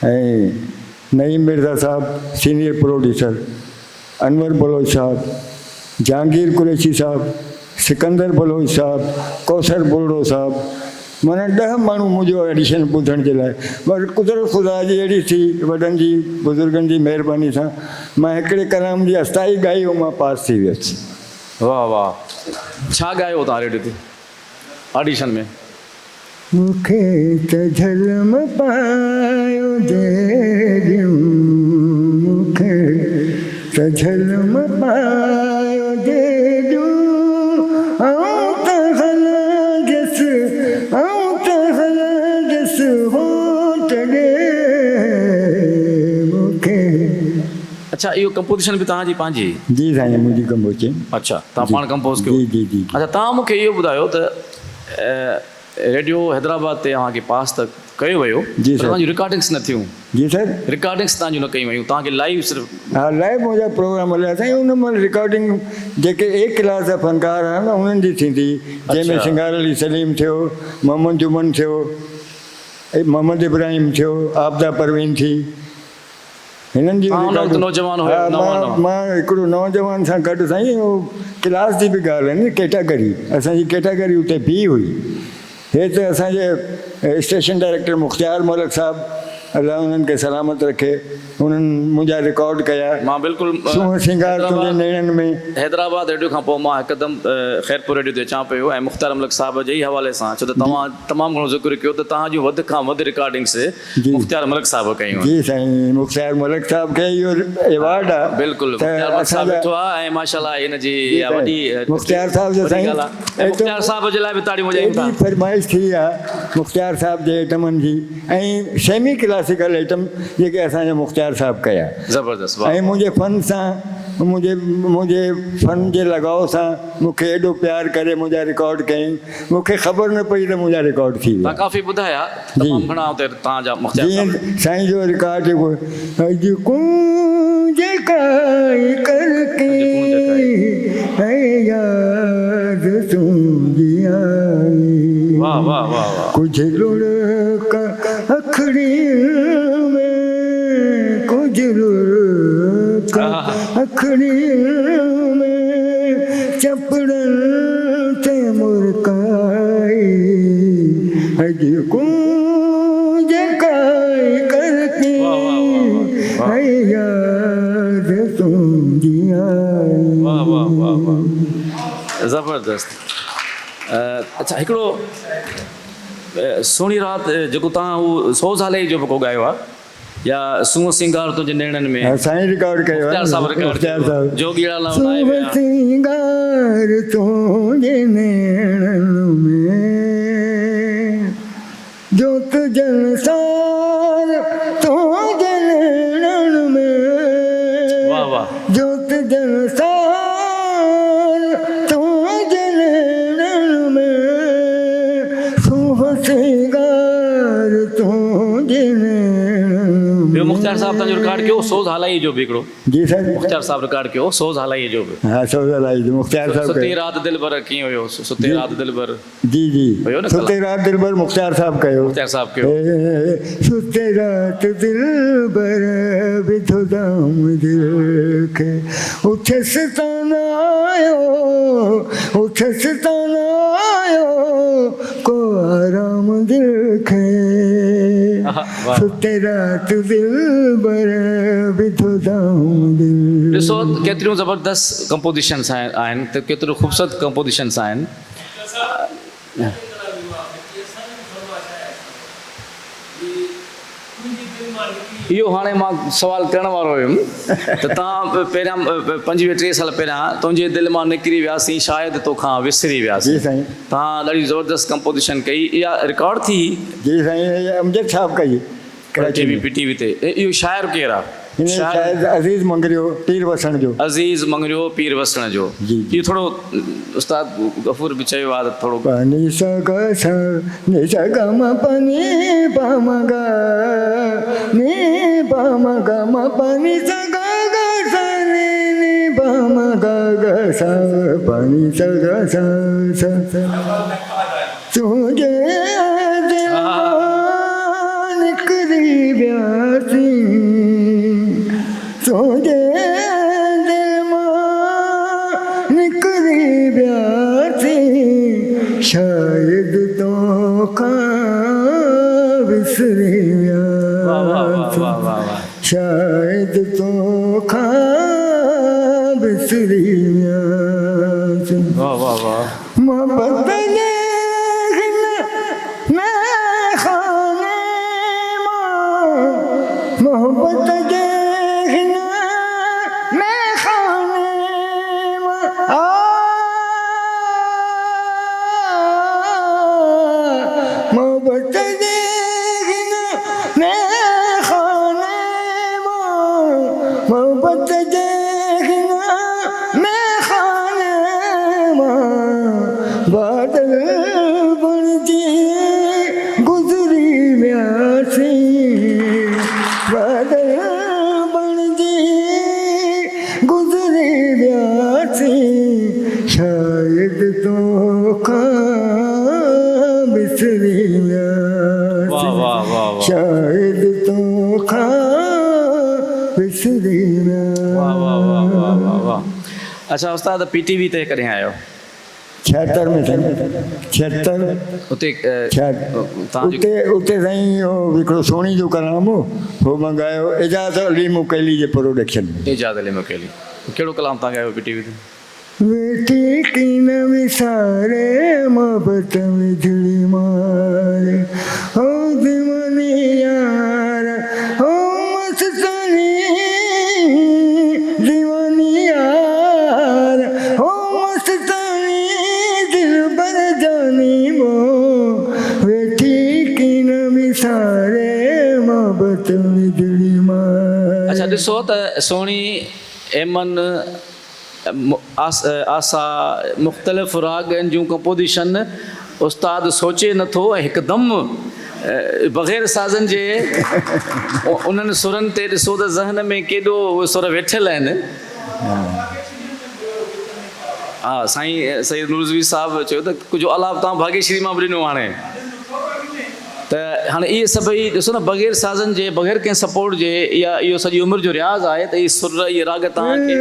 ऐं नईम मिर्ज़ा साहब सीनियर प्रोड्यूसर, अनवर बलोच साहब, जहांगीर कुरैशी साहब, सिकंदर बलोच साहब, कौसर बुलड़ो साहब, माना 10 माण्हू मुंहिंजो एडिशन ॿुधण जे लाइ। पर कुदरत ख़ुदा जी अहिड़ी थी, वॾनि जी बुज़ुर्गनि जी महिरबानी सां मां हिकिड़े कलाम जी अस्थाई ॻाई ऐं मां पास थी वियुसि। वाह वाह, छा ॻायो तव्हां रेडियो ते ऑडिशन में? मूंखे त झलम पायो जहिड़ियूं, मूंखे त झलम पायो जहिड़ियूं, आऊं त हलांदसि, आऊं त हलांदसि होठ ॾे मूंखे। अच्छा, इहो कंपोजिशन बि तव्हांजी पंहिंजी? जी साईं, मुंहिंजी कंपोजिशन। अच्छा, तव्हां पाण कंपोज़ कयो? जी जी जी। अच्छा, तव्हां मूंखे इहो ॿुधायो त रेडियो हैदराबाद ते तव्हांखे पास त कयो वियो, जी पर सर। तव्हांजी रिकॉर्डिंग्स न थियूं? जी सर। रिकॉर्डिंग्स तव्हांजूं न कयूं वयूं, तव्हांखे लाइव सिर्फ़ु? हा, लाइव मुंहिंजा प्रोग्राम हलिया साईं। उन महिल रिकॉर्डिंग जेके A क्लास जा फ़नकार आहिनि उन्हनि जी थींदी, जंहिंमें सिंगार अली सलीम थियो, मोहम्मद जुमन थियो, मोहम्मद इब्राहिम थियो, आबदा परवीन थी, हिननि जी नौजवान हुयो? मां हिकिड़ो नौजवान सां गॾु साईं, उहो क्लास जी बि ॻाल्हि आहे न, कैटागरी, असांजी कैटागरी उते बी हुई। हे त असांजे स्टेशन डायरेक्टर मुख़्तियार मलिक साहब, अलाह उन्हनि खे सलामत रखे, उन्हनि मुंहिंजा रिकॉर्ड कया। मां बिल्कुलु सुहिणो सिंगार तुंहिंजे नेणनि में। हैदराबाद रेडियो खां पोइ मां हिकदमि ख़ैरपुर रेडियो ते अचां पियो, ऐं मुख़्तियार मलिक साहब जे ई हवाले सां, छो त तव्हां तमामु घणो ज़िक्र कयो त तव्हां जूं वधि खां वधि रिकॉर्डिंग्स मुख़्तियार मलिक साहब कयूं। जी साईं, मुख़्तियार मलिक साहब खे इहो एवार्ड आहे। बिल्कुलु, मुख़्तियार मलिक साहब ॾिठो आहे, ऐं माशाल्लाह हिन जी वॾी मुख़्तियार साहब जो साईं, मुख़्तियार साहब जे लाइ बि ताड़ियूं वॼायूं था। फरमाइश थी आहे मुख़्तियार साहब जे आइटमनि जी, ऐं सेमी क्लासिकल आइटम जेके असांजा मुख़्तियार साहब कया। ज़बरदस्त। ऐं मुंहिंजे फ़न सां, मुंहिंजे फ़न जे लॻाव सां मूंखे एॾो प्यारु करे मुंहिंजा रिकॉर्ड कयईं, मूंखे ख़बर न पई त मुंहिंजा रिकॉर्ड थी विया। तव्हां काफ़ी ॿुधाया, तमामु घणा हुते तव्हांजा मुख़्तियार जीअं साईं जो रिकॉर्ड जेको, अॼु कूंजे काई करके है याद तुंहिंजी आई। वाह वाह वाह वाह। कुछ लुढ़का अखड़ियों में, कुछ लुढ़का अखड़ियों में, चपड़न ते मुरकाई। अॼु कूंजे काई करके है याद तुंहिंजी आई। वाह वाह वाह वाह, ज़बरदस्त। अच्छा, हिकिड़ो सुहिणी राति जेको तव्हां उहो सोज़ हाले जो बि को ॻायो आहे, या सुहिणो सिंगार तुंहिंजे नेणनि में? साईं रिकॉर्ड कयो आहे, मुख़्तियार साहब जोगीड़ा लाइ सुहिणो सिंगार तुंहिंजे नेणनि में, जोत जलसार तुंहिंजे नेणनि में। वाह वाह। जोत जलसार तुंहिंजे नेणनि में, सुहिणो सिंगार तुंहिंजे नेणनि में। मुख़्तियार साहब तव्हांजो रिकॉर्ड कयो सोज़ हालाई जो बि हिकिड़ो? जी सर। मुख़्तियार साहब रिकॉर्ड कयो सोज़ हालाई जो बि? हाँ, सोज़ हालाई जो मुख़्तियार साहब। सुती रात दिलबर कीअं हुयो? सुती रात दिलबर। जी जी, हुयो न? सुती रात दिलबर मुख़्तियार साहब कयो। मुख़्तियार साहब कयो। सुती रात दिलबर विधो दाम दिल खे, उथसि तान आयो, उथसि तान आयो, को आराम दिल खे। सुती रात दिलबर विधो दाम दिल। ॾिसो केतिरियूं ज़बरदस्त कंपोजिशन्स आहिनि, त केतिरो ख़ूबसूरत कंपोजिशन्स आहिनि। इहो हाणे मां सुवाल करण वारो हुयुमि त तव्हां पहिरियां 25-30 साल पहिरियां तुंहिंजे दिलि मां निकिरी वियासीं शायदि तोखां विसरी वियासीं जी साईं। तव्हां ॾाढी ज़बरदस्त कंपोज़िशन कई इहा रिकॉर्ड थी जी साईं, ये अमजद साहब कई कराची में। पीटीवी ते इहो शाइर केरु आहे हिन शायद अज़ीज़ मंगरियो पीर वसण जो। अज़ीज़ मंगरियो पीर वसण जो जी। इहो थोरो उस्ताद गफ़ूर बि चयो आहे त थोरो पानी सा गा सा नि सा गा मा पानी पा मा गा नि पा मा गा मा पानी सा गा गा सा नि पा मा गा गा सा पानी सा गा सा सा तुझे निकली ब्यासी तुझे दिल मां निकली ब्यासी शायद तो का विसरी वाह वाह वाह ब्यासी वाह वाह वाह शायद तो का विसरी ब्यासी वाह वाह वाह मोहब्बत देखना मैं खाने मां मोहब्बत देखना मैं खाने मां मोहब्बत देखना मैं खाने मां मोहब्बत देखना मैं खाने मां बादल बन जी गुजरी ब्यासी बादल बन जी गुजरी ब्यासी शायद तो का बिसरी वाह ब्यासी वाह वाह वाह शायद तो का बिसरी वाह वाह वाह वाह वाह वाह अच्छा उस्ताद पीटीवी ते कॾहिं आयो 76 में 76 उते तव्हांजी उते उते साईं हिकिड़ो सोणी जो कलाम हो मंगायो एजाज़ अली मुकैली जे प्रोडक्शन में। इजाज़त अली मुकेली कहिड़ो कलाम तव्हां ॻायो पीटीवी ते बेटी की न विसारे मोहब्बत विझड़ी मारे हो दीवानी यार हो मस्तानी दीवानी यार हो मस्तानी दिल भर जानी वो बेटी की न विसारे मोहब्बत विझड़ी मारे। अच्छा ॾिसो त सोणी एमन आसा मुख़्तलिफ़ रागनि जूं कंपोज़िशन उस्ताद सोचे नथो ऐं हिकदमि बग़ैर साज़नि जे उन्हनि सुरनि ते ॾिसो त ज़हन में केॾो उहे सुर वेठियल आहिनि हा साईं सईद नूरज़वी साहब चयो त कुझु अलाप तव्हां भाग्यश्री मां बि ॾिनो हाणे त हाणे इहे सभई ॾिसो न बग़ैर साज़नि जे बग़ैर कंहिं सपोर्ट जे इहा इहो सॼी उमिरि जो रियाज़ आहे त इहे सुर इहे राग तव्हांखे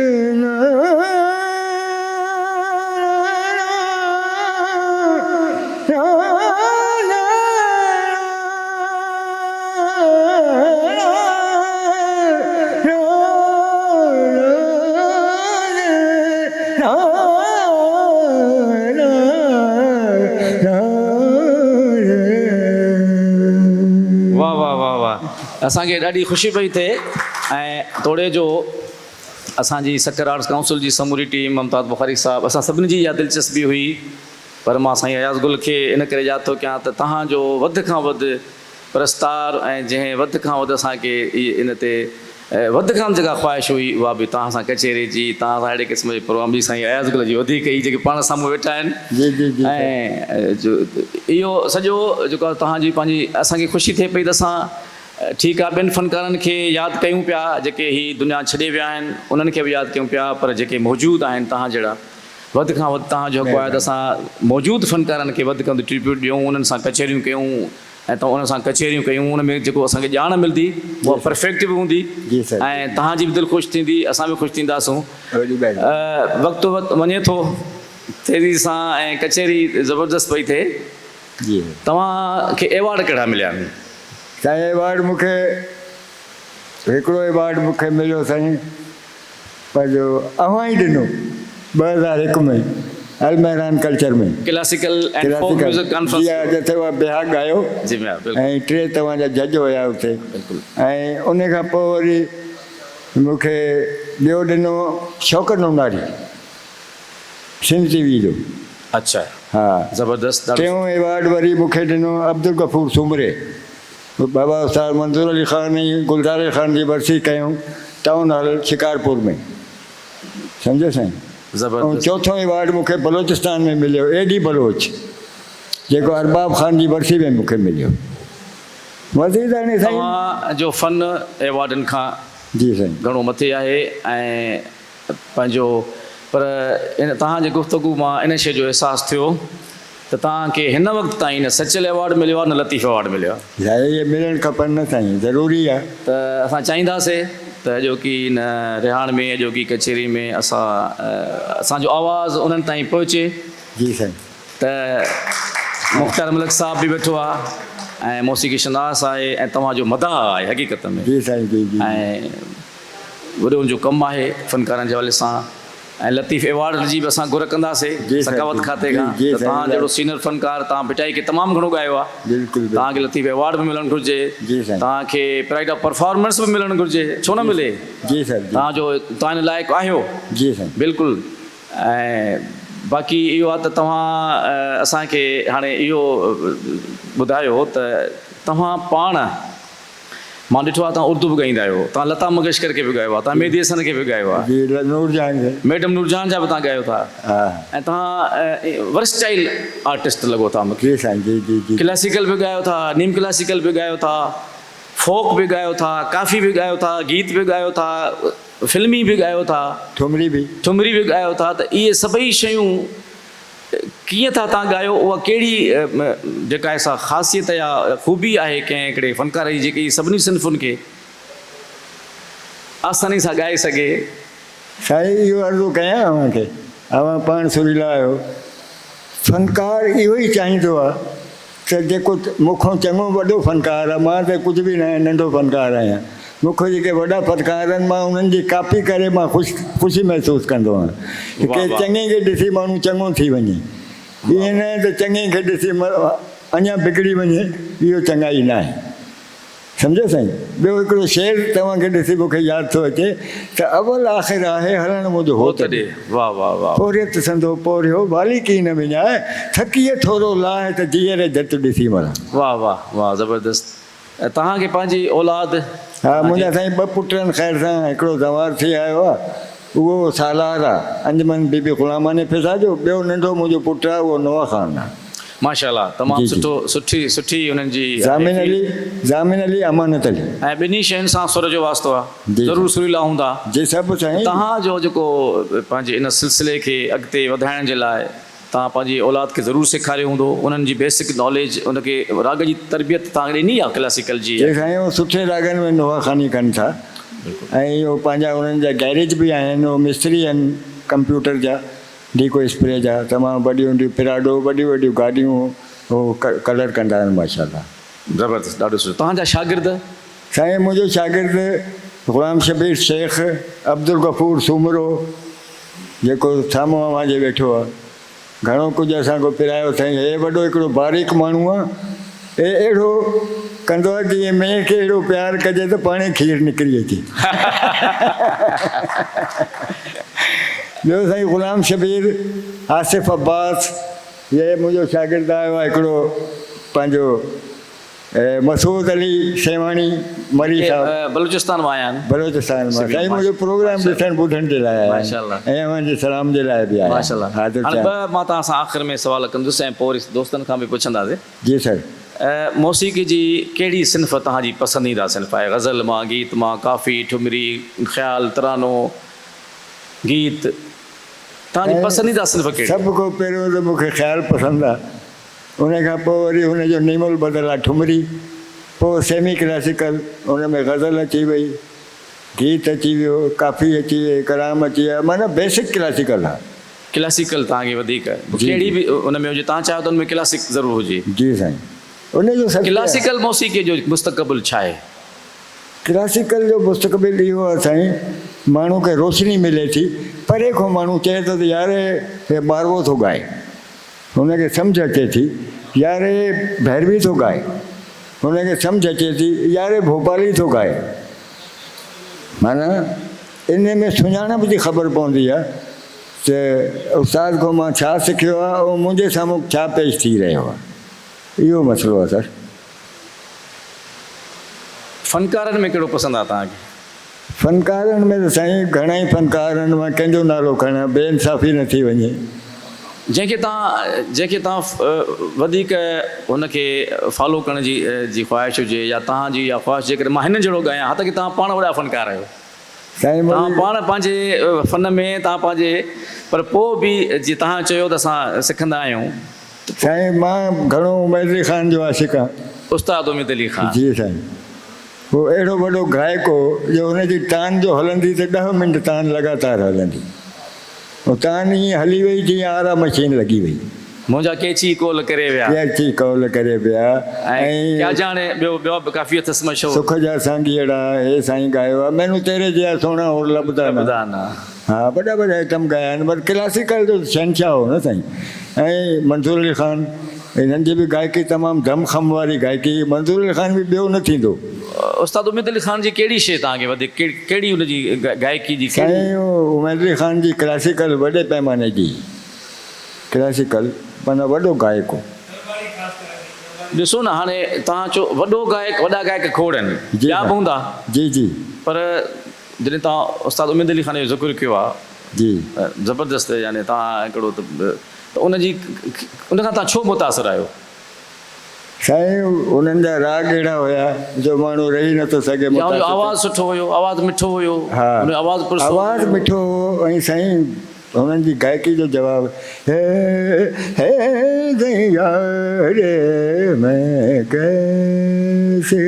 वाह वाह वाह वाह असांखे ॾाढी ख़ुशी पई थिए ऐं तोड़े जो असांजी सकर आर्ट्स काउंसिल जी समूरी टीम मुमताज़ बुखारी साहब असां सभिनी जी इहा दिलचस्पी हुई पर मां साईं अयाज़ गुल खे इन करे यादि थो कयां त तव्हांजो वधि खां वधि प्रस्तार ऐं जंहिं वधि खां वधि असांखे इन ते वधि खां जेका ख़्वाहिश हुई उहा बि तव्हां सां कचेरी जी तव्हां सां अहिड़े क़िस्म जे प्रोग्राम जी साईं अयाज़ गुल जी वधीक ई जेके पाण साम्हूं वेठा आहिनि जी जी जी ऐं इहो सॼो जेको तव्हांजी पंहिंजी असांखे ख़ुशी थिए पई त असां ठीकु आहे ॿियनि फ़नकारनि खे यादि कयूं पिया जेके ही दुनिया छॾे विया आहिनि उन्हनि खे बि यादि कयूं पिया पर जेके मौजूदु आहिनि तव्हां जहिड़ा वधि खां वधि तव्हांजो हक़ आहे त असां मौजूदु फ़नकारनि खे वधि खां वधि ट्रिब्यूट ॾियूं उन्हनि सां कचेरियूं कयूं ऐं तव्हां उन सां कचेरियूं कयूं उन में जेको असांखे ॼाण मिलंदी उहा परफेक्ट बि हूंदी जी सर। ऐं तव्हांजी बि दिलि ख़ुशि थींदी असां बि ख़ुशि थींदासूं वक़्तु वक़्तु वञे थो तेज़ी सां ऐं कचेरी ज़बरदस्त पई थिए जी तव्हांखे एवॉर्ड कहिड़ा मिलिया साईं एवॉर्ड मूंखे हिकिड़ो एवॉर्ड मूंखे मिलियो साईं पंहिंजो अवां ई ॾिनो 2001 में अल महरान कल्चर में classical and folk music conference. जीअं जिथे उहा बिहाग गायो जी मैं बिल्कुल ऐं 3 तव्हांजा जज हुया हुते बिल्कुलु। ऐं उन खां पोइ वरी मूंखे ॿियो ॾिनो शौक़त नूनारी सिंध टीवी जो। अच्छा हा ज़बरदस्त। टियों एवार्ड वरी मूंखे ॾिनो अब्दुल गफ़ूर सूमरे। बाबा उस्ताद मंज़ूर अली ख़ान ऐं गुलज़ार अली ख़ान जी वरसी कयूं टाउन हॉल शिकारपुर में, सम्झो साईं। ऐं ज़बरदस्त। चौथों एवार्ड मूंखे बलोचिस्तान में मिलियो, एडी बलोच, जेको अरबाब ख़ान जी वरसी में मूंखे मिलियो। वधीक हाणे साईं तव्हांजो फ़न एवार्डनि खां जी साईं घणो मथे आहे ऐं पंहिंजो, पर इन तव्हांजे गुफ़्तगू मां इन शइ जो अहसासु थियो त तव्हांखे हिन वक़्तु ताईं न सचल अवॉर्ड मिलियो आहे न लतीफ़ अवॉर्ड मिलियो आहे। इहे मिलणु खपनि न साईं, ज़रूरी आहे। त असां चाहींदासीं त जो की न रिहाण में जो की कचेरी में असांजो आवाज़ु उन्हनि ताईं पहुचे। जी साईं। त मुख़्तार मलिक साहब बि वेठो आहे ऐं मौसीक़ी शनास आहे ऐं तव्हांजो मदाह आहे हक़ीक़त में। जी साईं जी जी। ऐं वॾो जो कमु आहे फ़नकारनि जे हवाले सां। ऐं लतीफ़ एवार्ड जी बि असां घुर कंदासीं जी साईं, सकावत खाते जी, खां जी त साईं। तव्हां जहिड़ो सीनियर फ़नकार तव्हां भिटाई खे तमामु घणो ॻायो आहे, बिल्कुलु तव्हांखे लतीफ़ एवार्ड बि मिलणु घुरिजे, जी साईं। तव्हांखे प्राइड ऑफ परफॉर्मेंस बि मिलणु घुरिजे, छो न मिले। जी सर जी। तव्हांजो तव्हां हिन लाइक़ु आहियो जी साईं। बिल्कुलु। ऐं बाक़ी इहो आहे त तव्हां असांखे हाणे इहो ॿुधायो त तव्हां पाण, मां ॾिठो आहे तव्हां उर्दू बि ॻाईंदा आहियो, तव्हां लता मंगेशकर खे बि ॻायो आहे, तव्हां मेहदी हसन खे बि ॻायो आहे, जी नूरजहान खे, मैडम नूरजहान जा बि तव्हां ॻायो था। हा ऐं तव्हां वर्सटाइल आर्टिस्ट लॻो था मूंखे। जी साईं जी जी जी। क्लासिकल बि ॻायो था, नीम क्लासिकल बि ॻायो था, फोक बि ॻायो था, काफ़ी बि ॻायो था, गीत बि ॻायो था, फिल्मी बि ॻायो था, ठुमरी बि ठुमरी बि ॻायो था। त इहे सभई शयूं कीअं था तव्हां ॻायो, उहा कहिड़ी जेका असां ख़ासियत या ख़ूबी आहे कंहिं हिकिड़े फ़नकार जी जेकी सभिनी सिन्फ़ुनि खे आसानी सां ॻाए सघे। साईं इहो अर्ज़ु कयां अव्हांखे, अव्हां पाण सुरीला आहियो। फ़नकार इहो ई चाहींदो आहे त जेको मूंखां चङो वॾो फ़नकार आहे, मां त कुझु बि न आहियां, नंढो फ़नकार आहियां, मूंखां जेके वॾा फ़नकार आहिनि मां उन्हनि जी कापी करे मां ख़ुशी महसूसु कंदो आहियां कि चङे खे ॾिसी माण्हू चङो थी वञे। ईअं न त चङे खे ॾिसी अञा बिगड़ी वञे, इहो चङाई न आहे, सम्झो साईं। ॿियो हिकिड़ो शेर तव्हांखे ॾिसी मूंखे यादि थो अचे त अवल आख़िर आहे हलण मुंहिंजो हो त ॾे, वाह वाह वाह। पोरियत संदो पोरियो वाली की न विञाए, थकीअ थोरो लाहे त जीअर झटि ॾिसी वञा। वाह वाह वाह ज़बरदस्त। तव्हांखे पंहिंजी औलाद? हा मुंहिंजा साईं 2 पुट आहिनि, ख़ैर सां हिकिड़ो गंवार थी आयो आहे, उहो सालार आहे, अंजमन बीबी ग़ुलामाने फिज़ा जो। ॿियो नंढो मुंहिंजो पुटु आहे, उहो नवां ख़ान आहे। माशाल्लाह, तमामु जी, जी। सुठी हुननि जी ज़ामिन अली अमानत अली। ऐं ॿिन्ही शयुनि सां सुर जो वास्तो आहे, जी। ज़रूरु सुरीला हूंदा। जी सभु साईं। तव्हांजो जेको पंहिंजे इन सिलसिले खे अॻिते वधाइण जे लाइ तव्हां पंहिंजी औलाद खे ज़रूरु सेखारियो हूंदो, उन्हनि जी बेसिक नॉलेज, उनखे राग जी तरबियत तव्हां ॾिनी आहे क्लासिकल जी? जी साईं, उहो सुठे रागनि में नवाखानी कनि था। ऐं इहो पंहिंजा उन्हनि जा गैरेज बि आहिनि, उहो मिस्त्री आहिनि कंप्यूटर जा, डीको स्प्रे जा, तमामु वॾियूं वॾियूं पिराडो, वॾियूं वॾियूं गाॾियूं उहो कलर कंदा आहिनि माशाल्लाह। ज़बरदस्त, ॾाढो सुठो। तव्हांजा शागिर्द? साईं मुंहिंजो शागिर्द ग़ुलाम शबीर शेख, अब्दुल गफ़ूर सूमरो, जेको साम्हूं अव्हां जे वेठो आहे, घणो कुझु असांखो पिरायो साईं। हे वॾो हिकिड़ो बारीक माण्हू आहे, हे अहिड़ो कंदो आहे कि मेंह खे अहिड़ो प्यारु कजे त पाणे खीरु निकिरी अचे। ॿियो साईं ग़ुलाम शबीर, आसिफ़ अब्बास, इहे मुंहिंजो शागिर्दु आयो आहे हिकिड़ो पंहिंजो मसूद अली शेवाणी मरी साहब, बलूचिस्तान मां आया आहिनि। बलोचिस्तान मां। साईं मुंहिंजो प्रोग्राम ॾिसण ॿुधण जे लाइ माशाल्लाह। ऐं अव्हांजे सलाम जे लाइ बि आहे। माशाल्लाह। हाणे ॿ मां तव्हां सां आख़िर में सुवाल कंदुसि ऐं पोइ वरी दोस्तनि खां बि पुछंदासीं। जी सर। मौसीक़ी जी कहिड़ी सिन्फ़ तव्हांजी पसंदीदा सिन्फ़ आहे? ग़ज़ल मां, गीत मां, काफ़ी, ठुमरी, ख़्याल, तरानो, गीत, तव्हांजी पसंदीदा सिन्फ़ कहिड़ी? सभ खां पहिरियों त मूंखे ख़्याल पसंदि आहे, उन खां पोइ वरी हुनजो नीमुल बदल आहे ठुमरी, पोइ सेमी क्लासिकल, हुन में ग़ज़ल अची वई, गीत अची वियो, काफ़ी अची वई, कलाम अची विया, माना बेसिक क्लासिकल आहे। क्लासिकल तव्हांखे वधीक कहिड़ी बि हुन में हुजे, तव्हां चाहियो त हुन में क्लासिक ज़रूरु हुजे? जी साईं। उनजो क्लासिकल मौसीक़ी जो मुस्तक़बिल छा आहे? क्लासिकल जो मुस्तक़बिल इहो आहे साईं माण्हू खे रोशनी मिले थी, परे खां माण्हू चए थो त यार हे ॿारवो थो ॻाए, हुनखे सम्झ अचे थी यार हे भैरवी थो ॻाए, हुनखे सम्झ अचे थी यार हे भोपाली थो ॻाए। माना इन में सुञाणप जी ख़बर पवंदी आहे त उस्ताद खां मां छा सिखियो आहे ऐं मुंहिंजे साम्हूं छा पेश थी रहियो आहे, इहो मसइलो आहे सर। फ़नकारनि में कहिड़ो पसंदि आहे तव्हांखे? फ़नकारनि में त साईं घणा ई फ़नकार आहिनि, मां कंहिंजो नालो खणां, बेइंसाफ़ी न थी वञे। जंहिंखे तव्हां वधीक हुनखे फॉलो करण जी ख़्वाहिश हुजे, या तव्हांजी इहा ख़्वाहिश जेकॾहिं मां हिन जहिड़ो ॻायां, हालांकि तव्हां पाण वॾा फ़नकार आहियो, साईं तव्हां पाण पंहिंजे फ़न में तव्हां पंहिंजे, पर पोइ बि जीअं तव्हां चयो त असां सिखंदा आहियूं। साईं मां घणो उमैद अली ख़ान जो आशिक़ु आहियां। उस्ताद उम्मीद अली ख़ान जी साईं, उहो अहिड़ो वॾो गायक हो जो हुनजी तान जो हलंदी त 10 मिंट तान लॻातार हलंदी, ऐं तान ईअं हली वई जीअं आरा मशीन लॻी वई। मुंहिंजा केची कॉल करे विया, केची कॉल करे पिया, ऐं क्या जाने ॿियो बि काफ़ी अथसि मशहूरु, सुख जा सांगीड़ा हे साईं गायो आहे, मैनू तेरे जहिड़ा सोना और लभदा न। हा, वॾा वॾा आइटम ॻाया आहिनि, पर क्लासिकल जो शहंशाह हो न साईं। ऐं मंज़ूर अली ख़ान, हिननि जी बि गायकी तमामु दमख़म वारी गायकी, मंज़ूर अली ख़ान बि ॿियो न थींदो। उस्ताद उम्मीद अली ख़ान जी कहिड़ी शइ तव्हांखे वधीक, कहिड़ी हुनजी गायकी जी? साईं उमैद अली ख़ान जी क्लासिकल, वॾे पैमाने जी क्लासिकल, माना वॾो गायक हो। ॾिसो न, हाणे तव्हां चओ वॾो गायक, वॾा गायक खोड़ आहिनि, ॿिया बि हूंदा, जी जी, पर जॾहिं तव्हां उस्ताद उम्मीद अली ख़ान जो ज़िक्र कयो आहे जी ज़बरदस्त, यानी तव्हां हिकिड़ो त उनजी, उनखां तव्हां छो मुतासिर आहियो? साईं उन्हनि जा राग अहिड़ा हुया जो माण्हू रही नथो सघे। आवाज़ु सुठो हुयो, आवाज़ु मिठो हुयो, हा, आवाज़ु मिठो हो। ऐं साईं हुननि जी गायकी जो जवाबु, हे दैया रे मैं कैसे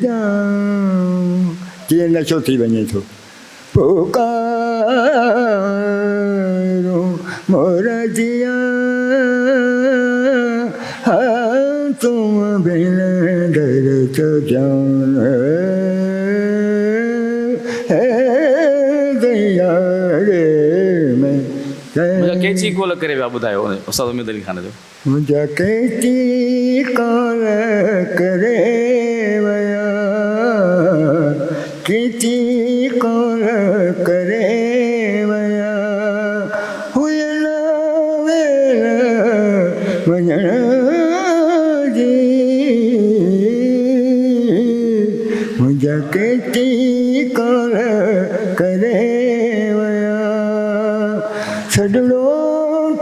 जाऊं, जीअं नशो थी वञे थो। पुकारो मोर जिया तुम बिन दर तो जान, दैया रे मैं केची कॉल करे विया, ॿुधायो उस्ताद उम्मीद अली ख़ान जो। मुंहिंजा केची कॉल करे विया, केची कॉल करे विया, हुयन वेल वञण जी, मुंहिंजा केची कॉल करे विया, सॾड़ो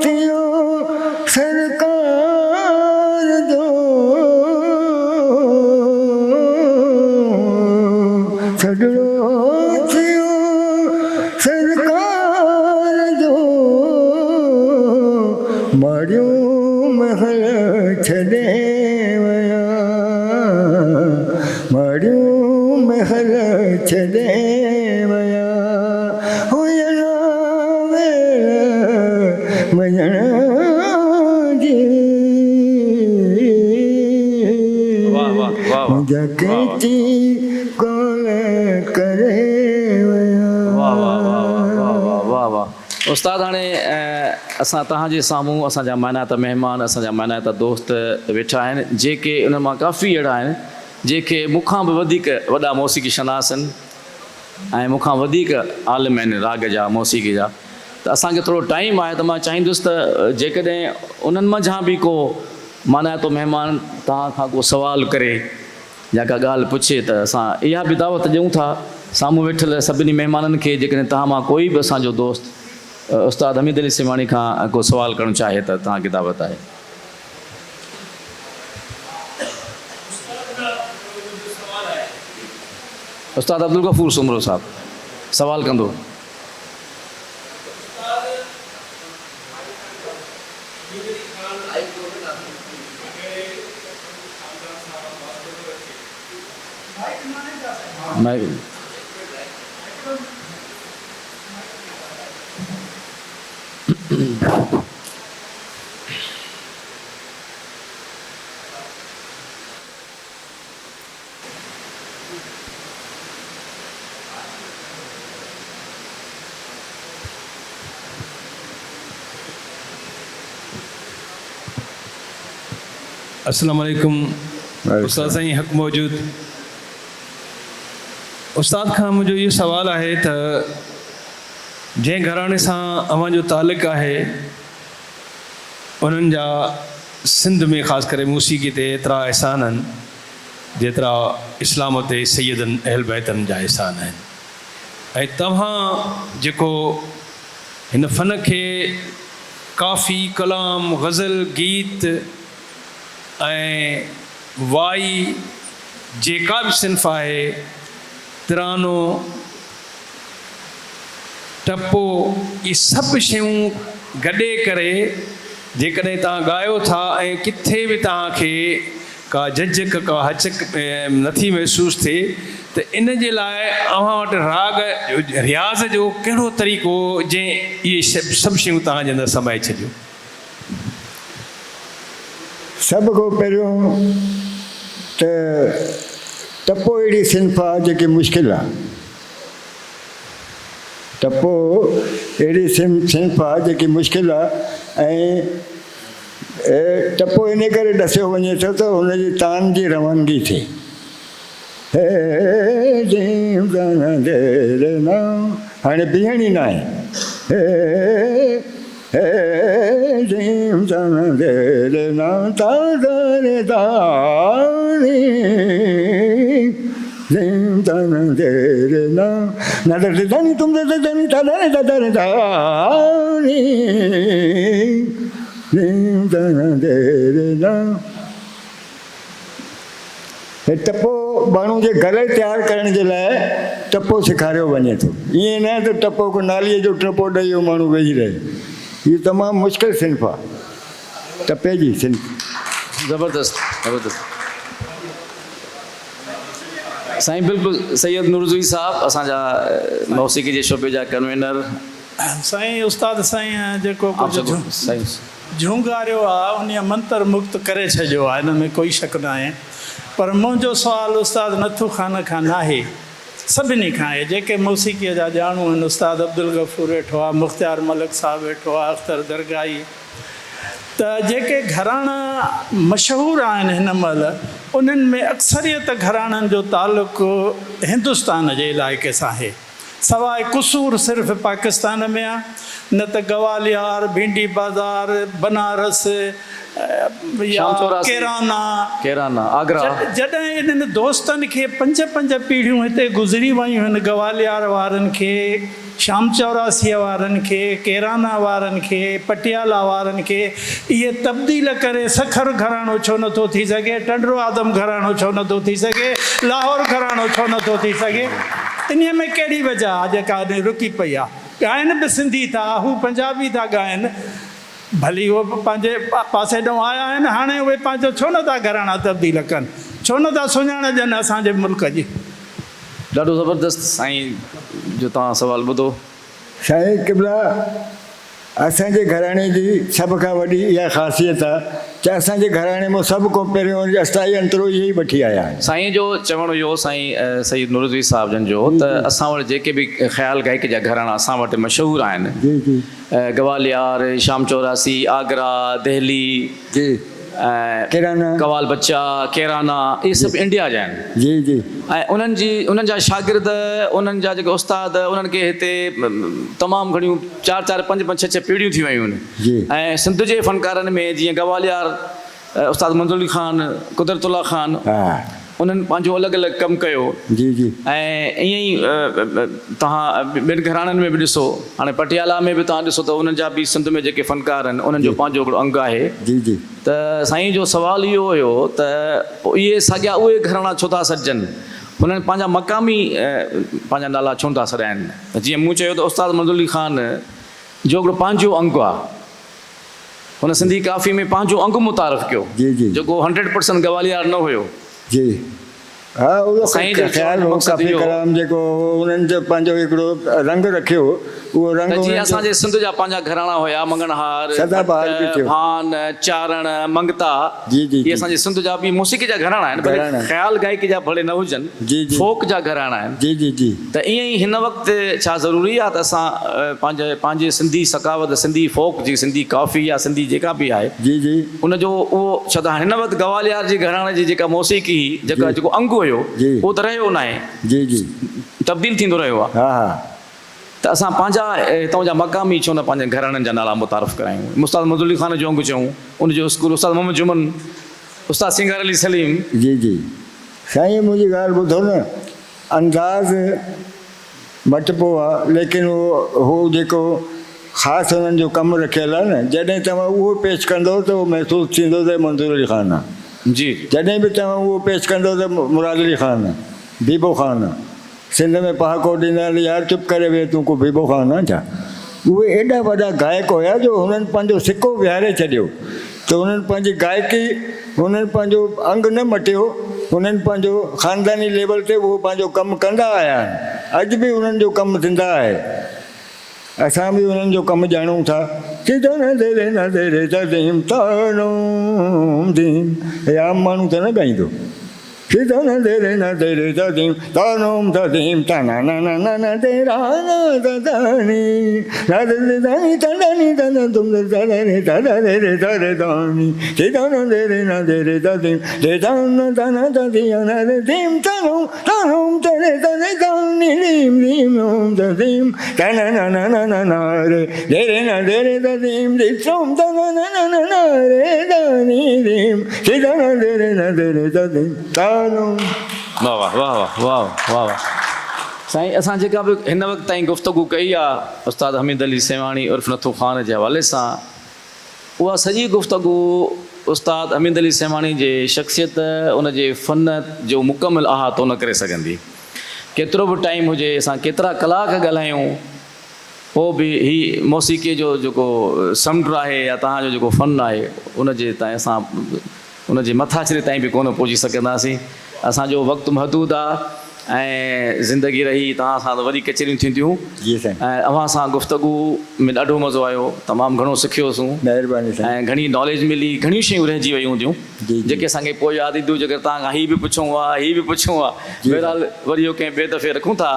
थियो सरकार जो, सॾड़ो थियो सरकार जो, माड़ियूं महल छॾे विया, माड़ियूं महल छॾे विया, हुयन वेल वञण जी, मुंहिंजा केची कॉल करे विया। वाह वाह उस्ताद, हाणे असां तव्हांजे साम्हूं असांजा मानात महिमान, असांजा मानात दोस्त वेठा आहिनि, जेके उन मां काफ़ी अहिड़ा आहिनि जेके मूंखां बि वधीक वॾा मौसीक़ी शनास आहिनि ऐं मूंखां वधीक आलिम आहिनि राग जा, मौसीक़ी जा। त असांखे थोरो टाइम आहे, त मां चाहींदुसि त जेकॾहिं उन्हनि मंझां बि को मानातो महिमान तव्हां खां को सुवालु करे या का ॻाल्हि पुछे, त असां इहा बि दावत ॾियूं था साम्हूं वेठल सभिनी महिमाननि खे, जेकॾहिं तव्हां मां कोई बि असांजो दोस्त उस्ताद हमीद अली सिमाणी खां को सुवालु करणु चाहे त तव्हांखे दावत आहे। उस्ताद अब्दुल गफूर सुमरो साहब सवाल कंदो। अस्सलाम वालेकुम उस्ताद साईं हक़ मौजूद। उस्ताद खां मुंहिंजो इहो सवालु आहे त जंहिं घराणे सां अव्हां जो तालुक़ु आहे उन्हनि जा सिंध में ख़ासि करे मौसीक़ी ते एतिरा एहसान आहिनि जेतिरा इस्लाम ते सैयदनि अहल बैतनि जा एहसान आहिनि, ऐं तव्हां जेको हिन फ़न खे काफ़ी कलाम ग़ज़ल गीत ऐं वाई जेका बि सिंफ़ आहे, तिरानो टपो, इहे सभु शयूं गॾे करे जेकॾहिं तव्हां ॻायो था ऐं किथे बि तव्हांखे का झझक का हचक नथी महसूसु थिए त इन जे लाइ अव्हां वटि राग रियाज़ जो कहिड़ो तरीक़ो जंहिं इहे सभु शयूं तव्हांजे अंदरि समाए छॾियो? सभ खां पहिरियों त टपो अहिड़ी सिंफ़ आहे जेकी मुश्किल आहे। टपो अहिड़ी सिंफ़ आहे जेकी मुश्किल आहे ऐं टपो इन करे ॾसियो वञे थो त हुनजी तान जी रवानगी थिए। हाणे बीहणी न आहे। टपो माण्हू जे गले तयारु करण जे लाइ टपो सेखारियो वञे थो। ईअं न त टपो को नालीअ जो टपो ॾेई माण्हू वेही रहे। हीअ तमामु मुश्किल सिंफ़ आहे, टपे जी सिंफ़। ज़बरदस्त ज़बरदस्त साईं, बिल्कुलु सैयद नुरज़वी साहब असांजा मौसीक़ी जे शोबे जा कन्वीनर। साईं उस्ताद साईं जेको आप कुझु साईं झूंगारियो आहे उन मंत्र मुक्त करे छॾियो आहे, हिन में कोई शक न आहे। पर मुंहिंजो सुवालु उस्ताद नथू ख़ान खां न आहे, सभिनी खां आहे जेके मौसीक़ीअ जा ॼाणू आहिनि। उस्ताद अब्दुल गफ़ूर वेठो आहे, मुख़्तियार मलिक साहिबु वेठो आहे, अख़्तर दरगाही, त जेके घराणा मशहूरु आहिनि हिन महिल उन्हनि में अक्सरियत घराणनि जो तालुक़ु हिंदुस्तान जे इलाइक़े सां आहे। सवाइ कुसूर सिर्फ़ु पाकिस्तान में आहे, न त ग्वालियर, भिंडी बाज़ार, बनारस या केराना आगरा। जॾहिं इन्हनि दोस्तनि खे 5-5 पीढ़ियूं हिते गुज़री वयूं आहिनि, ग्वालियर वारनि खे, शाम चौरासीअ वारनि खे, केराना वारनि खे, पटियाला वारनि खे, इहे तब्दील करे सखर घराणो छो नथो थी सघे, टंडरो आदम घराणो छो नथो थी सघे, लाहौर घराणो छो नथो थी सघे? इन में कहिड़ी वजह आहे जेका रुकी पई आहे? ॻाइनि बि सिंधी था, हू पंजाबी था ॻाइनि, भली उहे पंहिंजे पासे ॾांहुं आया आहिनि, हाणे उहे पंहिंजो छो नथा घराणा तब्दील कनि, छो नथा सुञाण ॾियनि असांजे मुल्क जी? ॾाढो ज़बरदस्त साईं जो तव्हां सुवालु ॿुधो। साईं क़िबला, असांजे घराणे जी सभ खां वॾी इहा ख़ासियत आहे त असांजे घराणे में सभ खां पहिरियों अस्थाई अंतरो इहे ई वठी आया आहिनि। साईं जो चवणु इहो साईं सैयद नुरज़वी साहब जन जो त असां वटि जेके बि ख़्याल गायक जा घराणा असां वटि मशहूरु आहिनि, जी जी, ग्वालियर, शाम चौरासी, आगरा, दिल्ली जी, केराना, कवाल बच्चा, केराना, इहे सभु इंडिया जा आहिनि। जी जी, ऐं उन्हनि जा शागिर्द, उन्हनि जा जेके उस्ताद, उन्हनि खे हिते तमामु घणियूं 4-4, 5-5, 6-6 पीढ़ियूं थी वियूं आहिनि। ऐं सिंध जे फ़नकारनि में जीअं ग्वालियर उस्ताद मंज़ूर ख़ान, कुदरतुल्ला ख़ान, उन्हनि पंहिंजो अलॻि अलॻि कमु कयो। जी जी, ऐं ईअं ई तव्हां ॿिनि घराणनि में बि ॾिसो, हाणे पटियाला में बि तव्हां ॾिसो त उन्हनि जा बि सिंध में जेके फ़नकार आहिनि उन्हनि जो पंहिंजो हिकिड़ो अंग आहे। जी जी, त साईं जो सुवालु इहो हुयो त पोइ इहे साॻिया उहे घराणा छो था सॾजनि, हुननि पंहिंजा मक़ामी पंहिंजा नाला छो था सॾाइनि? जीअं मूं चयो त उस्ताद मंज़ूर ख़ान जो हिकिड़ो पंहिंजो अंग आहे, हुन सिंधी काफ़ी में पंहिंजो अंग मुतारफ़ कयो, जी जी, जेको 100% ग्वालियर न हुयो। जी, हा उहो साईं जो ख़्यालु हो मक़सदु काफ़ी इहो हो। कलाम जेको उन्हनि जो पंहिंजो हिकिड़ो रंग रखियो उहो रंग त जीअं उन्हनि जो असांजे सिंध जा पंहिंजा घराणा हुया मंगनहार सदाबहार बि भट, थियो। भान चारण मंगता जी, जी, इहे जी। असांजे सिंध जा बि मौसीक़ी जा घराणा आहिनि भले घराणा। ख़्याल गायकी जा भले न जी, हुजनि जी। फोक जा घराणा आहिनि जी जी जी त ईअं ई हिन वक़्तु छा ज़रूरी आहे त असां पंहिंजे सिंधी सकावत सिंधी फोक जी सिंधी कॉफ़ी या सिंधी जेका बि आहे जी जी उनजो उहो छा त हिन वक़्तु गवालियार जे घराणे जी जेका मौसीक़ी जेका जी। जेको अंग हुयो जी। उहो त रहियो न आहे जी जी तब्दील थींदो रहियो आहे हा हा त असां पंहिंजा हितां जा मक़ामी छो न पंहिंजे घराणनि जा नाला मुतारफ़ करायूं उस्ताद मदुली ख़ान जो अंग चऊं उनजो स्कूल उस्ताद मोहम्मद जुमन उस्ताद सिंगार अली सलीम जी जी साईं मुंहिंजी ॻाल्हि ॿुधो न अंदाज़ मटिबो आहे लेकिन उहो जेको ख़ासि हुननि जो कमु रखियलु आहे न जॾहिं तव्हां उहो पेश कंदो त उहो महसूसु थींदो त मंज़ूर अली ख़ान आहे जी जॾहिं बि तव्हां उहो पेश कंदो त मुराद अली ख़ान आहे बीबो ख़ान आहे सिंध में पहाको ॾींदा आहिनि यार चुप करे वेह तूं को बीबो ख़ान आहे छा उहे एॾा वॾा गायक हुया जो हुननि पंहिंजो सिको विहारे छॾियो त हुननि पंहिंजी गायकी हुननि पंहिंजो अंग न मटियो हुननि पंहिंजो ख़ानदानी लेवल ते उहो पंहिंजो कमु कंदा आया आहिनि अॼु बि हुननि जो कमु थींदा आहे असां बि हुननि जो कमु ॼाणूं था हे आम माण्हू त न ॻाईंदो वाह वाह वाह वाह वाह वाह वाह साईं असां जेका बि हिन वक़्तु ताईं गुफ़्तगू कई आहे उस्ताद हमीद अली सेवाणी उर्फ़ नथू ख़ान जे हवाले सां उहा सॼी गुफ़्तगू उस्ताद हमीद अली सेवाणी जे शख़्सियत उनजे फ़न जो मुकमिल अहातो न करे सघंदी केतिरो बि टाइम हुजे असां केतिरा कलाक ॻाल्हायूं पोइ बि ही मौसीक़ीअ जो जेको समुंड आहे या तव्हांजो जेको फ़न आहे उनजे ताईं असां उनजे मथाछिरे ताईं बि कोन पहुची सघंदासीं असांजो वक़्तु महदूद आहे ऐं ज़िंदगी रही तव्हां सां त वरी कचरियूं थींदियूं जी साईं ऐं अव्हां सां गुफ़्तगू में ॾाढो मज़ो आयो तमामु घणो सिखियोसीं महिरबानी साईं ऐं घणी नॉलेज मिली घणियूं शयूं रहिजी वयूं हूंदियूं जी, जी। जेके असांखे पोइ यादि ईंदियूं जेकर तव्हां खां हीअ बि पुछूं आहे हीअ बि पुछूं आहे जी। बहरहाल वरी इहो कंहिं ॿिए दफ़े रखूं था